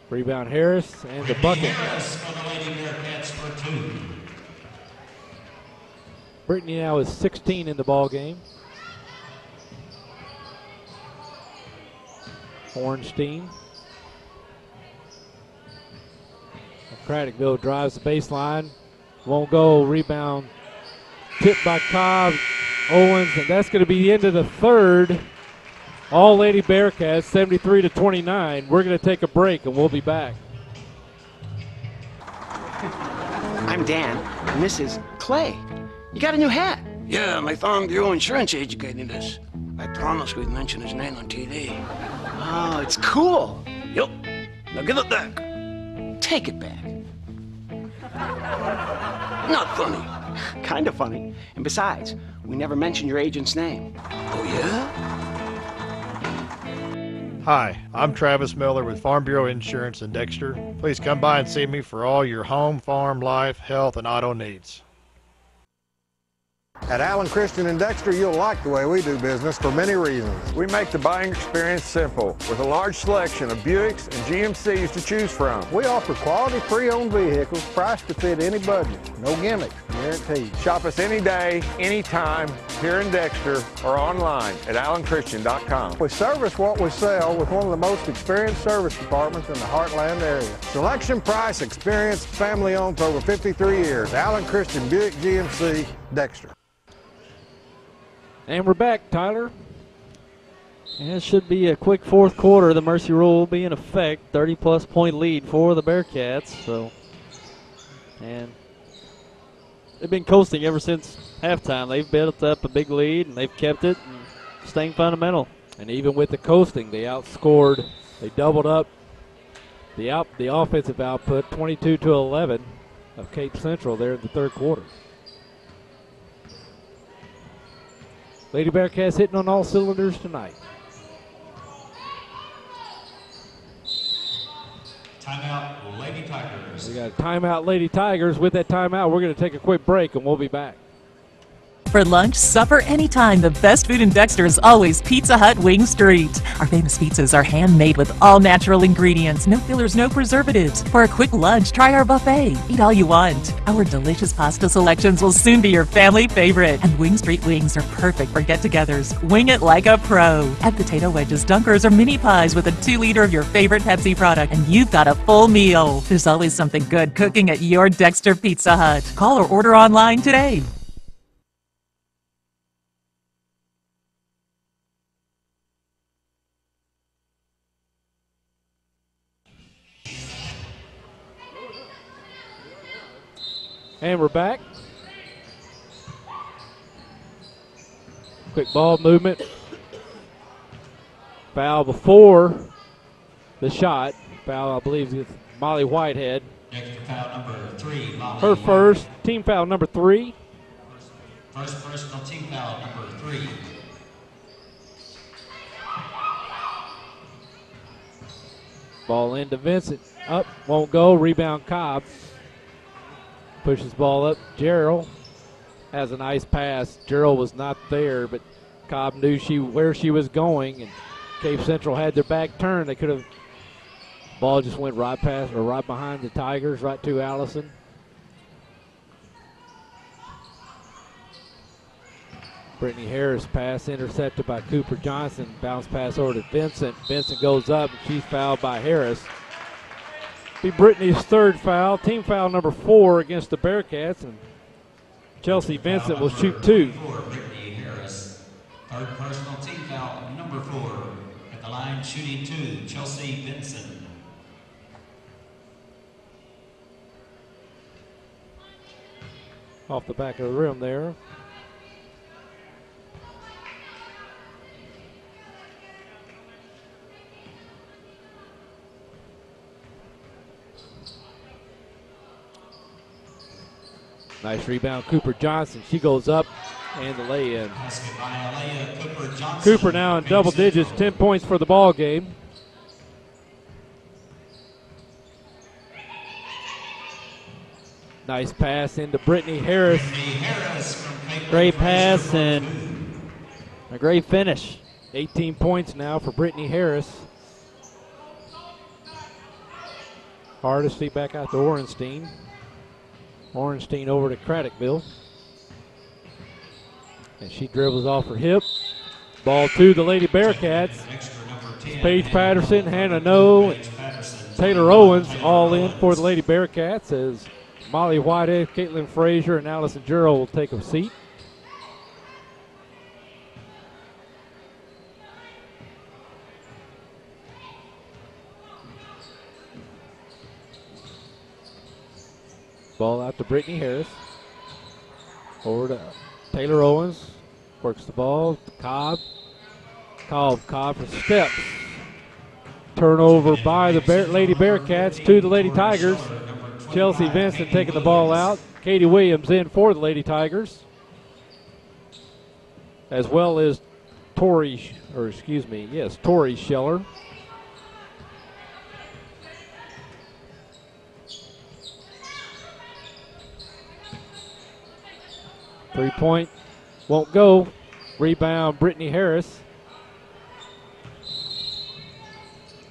Rebound Harris and the bucket. Harris for the Lady Bearcats for 2. Brittany now is 16 in the ball game. Ornstein. Craddockville drives the baseline. Won't go. Rebound tipped by Cobb. Owens, and that's going to be the end of the third. All Lady Bearcats 73-29. We're going to take a break and we'll be back. I'm Dan, and this is Clay. You got a new hat. Yeah, my Farm Bureau insurance agent gave me this. I promised we'd mention his name on TV. Oh, it's cool. Yep. Now give it back. Take it back. Not funny. Kind of funny. And besides, we never mentioned your agent's name. Oh, yeah? Hi, I'm Travis Miller with Farm Bureau Insurance in Dexter. Please come by and see me for all your home, farm, life, health, and auto needs. At Allen Christian and Dexter, you'll like the way we do business for many reasons. We make the buying experience simple with a large selection of Buicks and GMCs to choose from. We offer quality pre-owned vehicles priced to fit any budget. No gimmicks, guaranteed. Shop us any day, anytime, here in Dexter or online at allenchristian.com. We service what we sell with one of the most experienced service departments in the Heartland area. Selection, price, experience, family owned for over 53 years. Allen Christian Buick GMC, Dexter. And we're back, Tyler. And it should be a quick fourth quarter. The mercy rule will be in effect. 30-plus point lead for the Bearcats. So, and they've been coasting ever since halftime. They've built up a big lead, and they've kept it, and staying fundamental. And even with the coasting, they outscored. They doubled up the offensive output, 22-11 of Cape Central there in the third quarter. Lady Bearcats hitting on all cylinders tonight. Timeout, Lady Tigers. We got a timeout, Lady Tigers. With that timeout, we're going to take a quick break, and we'll be back. For lunch, supper, anytime, the best food in Dexter is always Pizza Hut Wing Street. Our famous pizzas are handmade with all natural ingredients, no fillers, no preservatives. For a quick lunch, try our buffet. Eat all you want. Our delicious pasta selections will soon be your family favorite. And Wing Street wings are perfect for get-togethers. Wing it like a pro. Add potato wedges, dunkers, or mini pies with a 2-liter of your favorite Pepsi product, and you've got a full meal. There's always something good cooking at your Dexter Pizza Hut. Call or order online today. And we're back. Quick ball movement. Foul before the shot. Foul, I believe, is Molly Whitehead. Extra foul number 3, Molly Her Whitehead. first, team foul number 3. First personal, team foul number 3. Ball into Vincent. Up, won't go. Rebound Cobb. Pushes ball up. Gerald has a nice pass. Gerald was not there, but Cobb knew where she was going, and Cape Central had their back turned. They could have. Ball just went right past or right behind the Tigers, right to Allison. Brittany Harris pass intercepted by Cooper Johnson. Bounce pass over to Vincent. Vincent goes up, and she's fouled by Harris. Be Brittany's third foul, team foul number 4 against the Bearcats, and Chelsea Vincent will shoot 2. Brittany Harris, third personal team foul number 4 at the line, shooting 2. Chelsea Vincent. Off the back of the rim there. Nice rebound, Cooper Johnson. She goes up and the lay-in. Cooper now in double digits, 10 points for the ball game. Nice pass into Brittany Harris. Great pass and a great finish. 18 points now for Brittany Harris. Hardesty back out to Orenstein. Orenstein over to Craddockville. And she dribbles off her hip. Ball to the Lady Bearcats. Paige Patterson, Hannah No, Taylor Owens all in for the Lady Bearcats as Molly Whitehead, Caitlin Frazier, and Allison Jarrell will take a seat. Ball out to Brittany Harris. Over to Taylor Owens. Works the ball. Cobb. Cobb for steps. Turnover by the Lady Bearcats to the Lady Tigers. Chelsea Vincent taking the ball out. Katie Williams in for the Lady Tigers. As well as Tori Scheller. Three-point won't go. Rebound, Brittany Harris.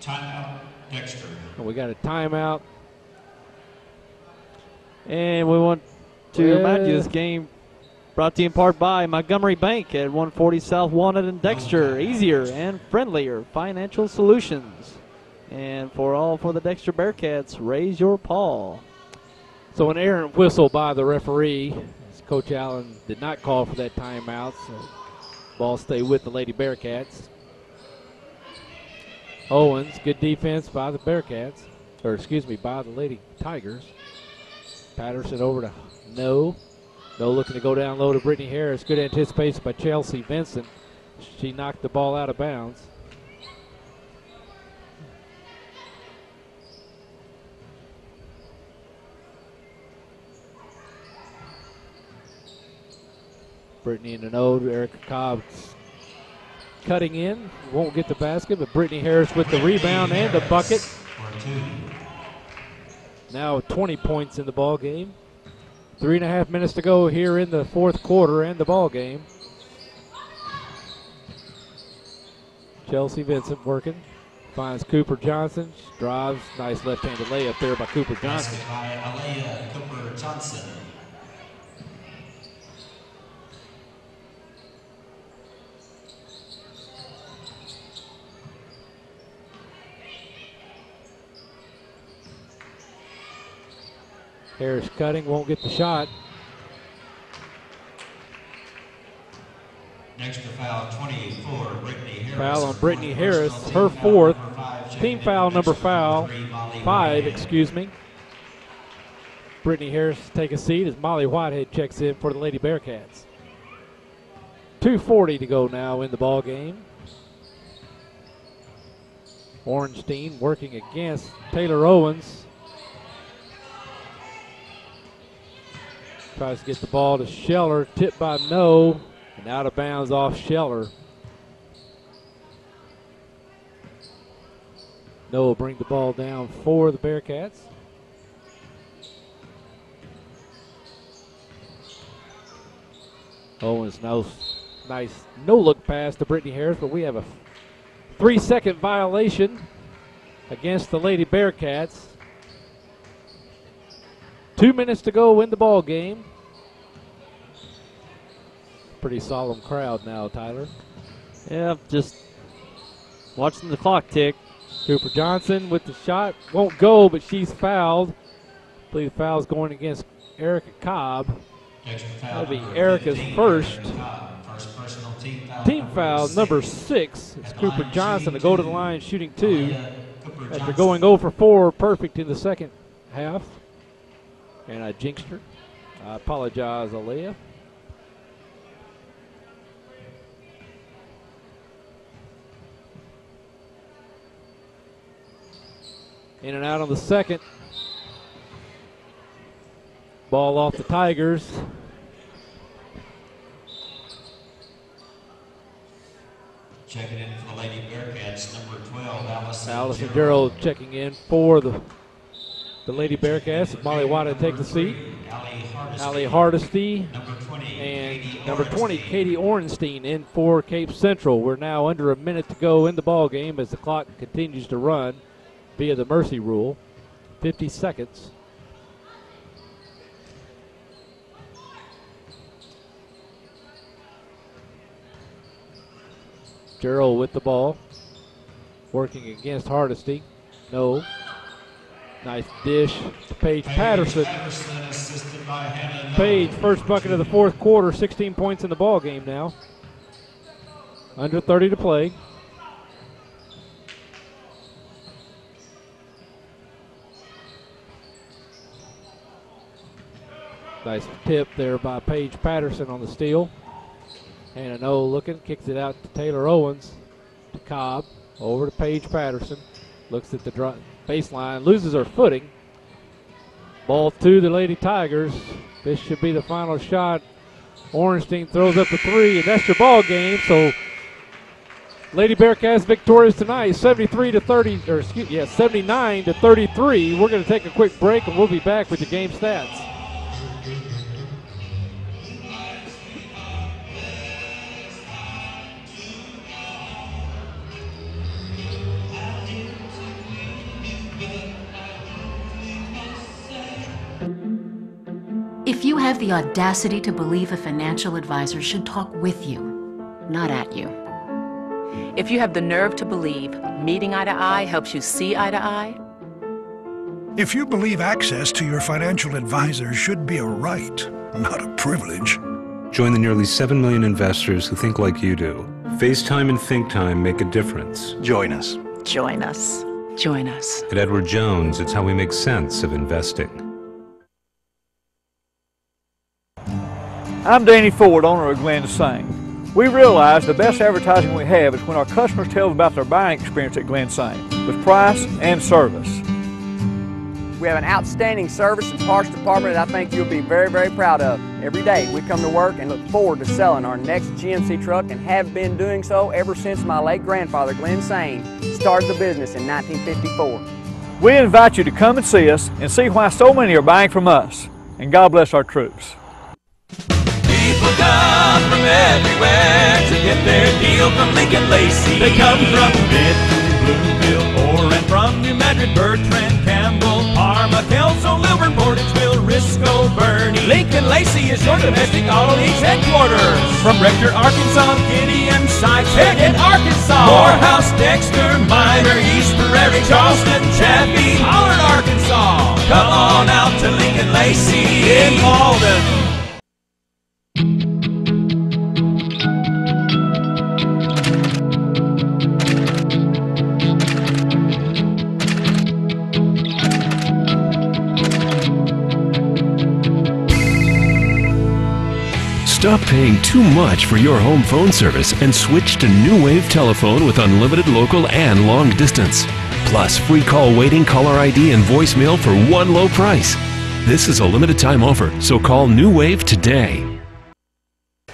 Timeout, Dexter. And we got a timeout. And we want to remind you this game brought to you in part by Montgomery Bank at 140 South Walnut and Dexter. Easier and friendlier financial solutions. And for the Dexter Bearcats, raise your paw. So an errant whistle by the referee. Coach Allen did not call for that timeout, so ball stay with the Lady Bearcats. Owens, good defense by the Bearcats, by the Lady Tigers. Patterson over to No. No looking to go down low to Brittany Harris. Good anticipation by Chelsea Vincent. She knocked the ball out of bounds. Brittany in the node. Erica Cobb cutting in. Won't get the basket, but Brittany Harris with the rebound and the bucket. Now 20 points in the ball game. 3.5 minutes to go here in the fourth quarter and the ball game. Chelsea Vincent working. Finds Cooper Johnson. Drives. Nice left-handed layup there by Cooper Johnson. By Alea Cooper Johnson. Harris cutting, won't get the shot. Next to foul 24, Brittany Harris. Foul on Brittany Harris, her fourth. Team foul number 5, Brittany Harris take a seat as Molly Whitehead checks in for the Lady Bearcats. 2:40 to go now in the ball game. Orenstein working against Taylor Owens. Tries to get the ball to Scheller, tipped by No, and out of bounds off Scheller. No will bring the ball down for the Bearcats. Owens Nice no-look pass to Brittany Harris, but we have a 3-second violation against the Lady Bearcats. 2 minutes to go in the ball game. Pretty solemn crowd now, Tyler. Yeah, just watching the clock tick. Cooper Johnson with the shot. Won't go, but she's fouled. I believe the foul's going against Erica Cobb. That'll be Erica's first. Team foul number 6. It's Cooper Johnson to go to the line shooting 2 after going 0 for 4, perfect in the second half. And I jinxed her. I apologize, Aaliyah. In and out on the second. Ball off the Tigers. Checking in for the Lady Bearcats, number 12, Allison Gerald checking in for the Lady Bearcats. Molly Watt to take the seat. Allie Hardesty and number 20, Katie Orenstein in for Cape Central. We're now under a minute to go in the ball game as the clock continues to run via the mercy rule. 50 seconds. Gerald with the ball, working against Hardesty. No. Nice dish to Paige Patterson. Paige, first bucket of the fourth quarter, 16 points in the ball game now. Under 30 to play. Nice tip there by Paige Patterson on the steal. Hannah No looking, kicks it out to Taylor Owens, to Cobb, over to Paige Patterson. Looks at the baseline, loses her footing. Ball to the Lady Tigers. This should be the final shot. Orenstein throws up the 3, and that's your ball game. So Lady Bearcats victorious tonight, 73 to 30, or 79 to 33. We're going to take a quick break, and we'll be back with your game stats. If you have the audacity to believe a financial advisor should talk with you, not at you. If you have the nerve to believe meeting eye to eye helps you see eye to eye. If you believe access to your financial advisor should be a right, not a privilege. Join the nearly 7 million investors who think like you do. FaceTime and ThinkTime make a difference. Join us. Join us. Join us. At Edward Jones, it's how we make sense of investing. I'm Danny Ford, owner of Glen Sane. We realize the best advertising we have is when our customers tell us about their buying experience at Glen Sane, with price and service. We have an outstanding service and parts department that I think you'll be very, very proud of. Every day we come to work and look forward to selling our next GMC truck and have been doing so ever since my late grandfather, Glen Sane, started the business in 1954. We invite you to come and see us and see why so many are buying from us. And God bless our troops. People come from everywhere to get their deal from Lincoln Lacey. They come from Benton, Bloomfield, or and from New Madrid, Bertrand, Campbell, Parma, Kelso, Lilburn, Portageville, Risco, Bernie. Lincoln Lacey is your domestic auto lease headquarters. From Rector, Arkansas, Gideon, Sykes, Head in Arkansas, Morehouse, Dexter, Minor, East Prairie, Charleston, Chaffee, Pollard, Arkansas. Come on out to Lincoln Lacey in Malden. Stop paying too much for your home phone service and switch to New Wave Telephone with unlimited local and long distance. Plus, free call waiting, caller ID, and voicemail for one low price. This is a limited time offer, so call New Wave today.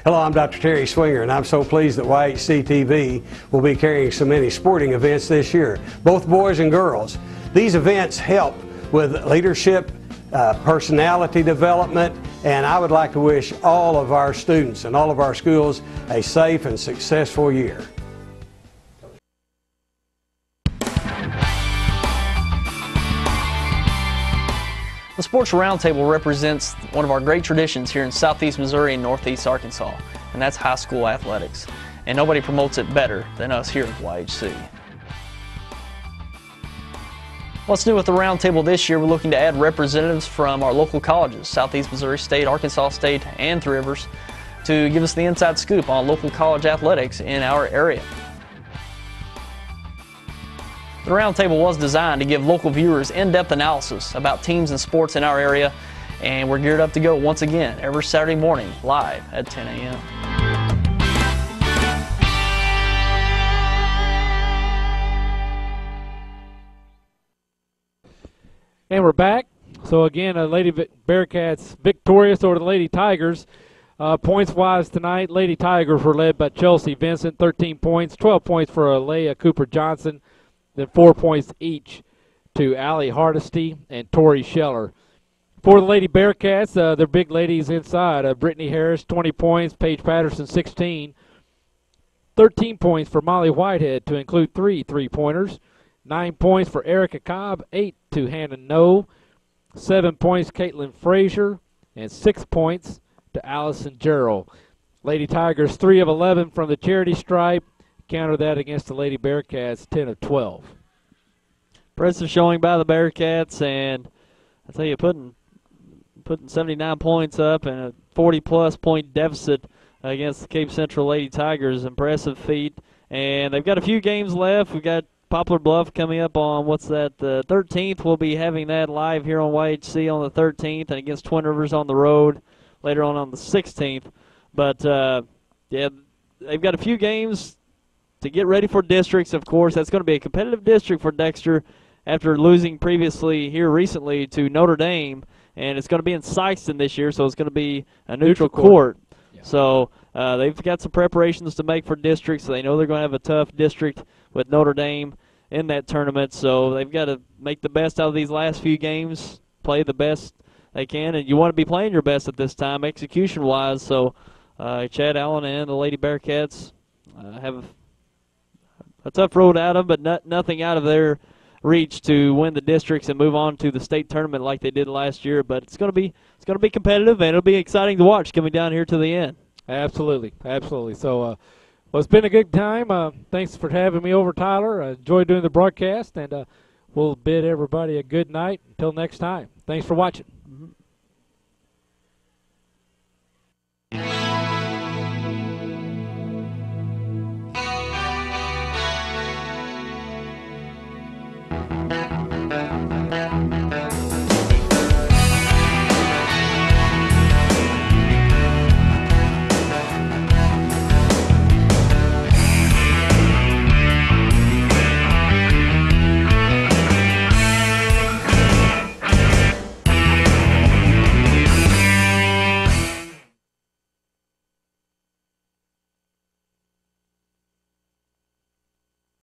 Hello, I'm Dr. Terry Swinger, and I'm so pleased that YHC TV will be carrying so many sporting events this year, both boys and girls. These events help with leadership, personality development, And I would like to wish all of our students and all of our schools a safe and successful year. The Sports Roundtable represents one of our great traditions here in Southeast Missouri and Northeast Arkansas, and that's high school athletics. And nobody promotes it better than us here at YHC. What's new with the Roundtable this year? We're looking to add representatives from our local colleges, Southeast Missouri State, Arkansas State, and Three Rivers, to give us the inside scoop on local college athletics in our area. The Roundtable was designed to give local viewers in-depth analysis about teams and sports in our area, and we're geared up to go once again every Saturday morning live at 10 a.m. And we're back. So again, Lady Bearcats victorious over the Lady Tigers. Points-wise tonight, Lady Tigers were led by Chelsea Vincent, 13 points, 12 points for Alea Cooper-Johnson, then 4 points each to Allie Hardesty and Tori Scheller. For the Lady Bearcats, their big ladies inside, Brittany Harris, 20 points, Paige Patterson, 16, 13 points for Molly Whitehead to include 3 three-pointers, 9 points for Erica Cobb, 8 to Hannah No, 7 points Caitlin Frazier, and 6 points to Allison Gerald. Lady Tigers 3 of 11 from the charity stripe. Counter that against the Lady Bearcats, 10 of 12. Impressive showing by the Bearcats, and I tell you, putting 79 points up and a 40-plus point deficit against the Cape Central Lady Tigers, impressive feat. And they've got a few games left. We've got Poplar Bluff coming up on, the 13th. We'll be having that live here on YHC on the 13th, and against Twin Rivers on the road later on the 16th. But, yeah, they've got a few games to get ready for districts, of course. That's going to be a competitive district for Dexter after losing previously here recently to Notre Dame, and it's going to be in Sykeston this year, so it's going to be a neutral court. Yeah. So they've got some preparations to make for districts. They know they're going to have a tough district with Notre Dame in that tournament, so they've got to make the best out of these last few games, play the best they can, and you want to be playing your best at this time execution-wise. So Chad Allen and the Lady Bearcats have a tough road out of them, but nothing out of their reach to win the districts and move on to the state tournament like they did last year. But it's going to be competitive, and it'll be exciting to watch coming down here to the end. Absolutely, absolutely. So, well, it's been a good time. Thanks for having me over, Tyler. I enjoyed doing the broadcast, and we'll bid everybody a good night until next time. Thanks for watching.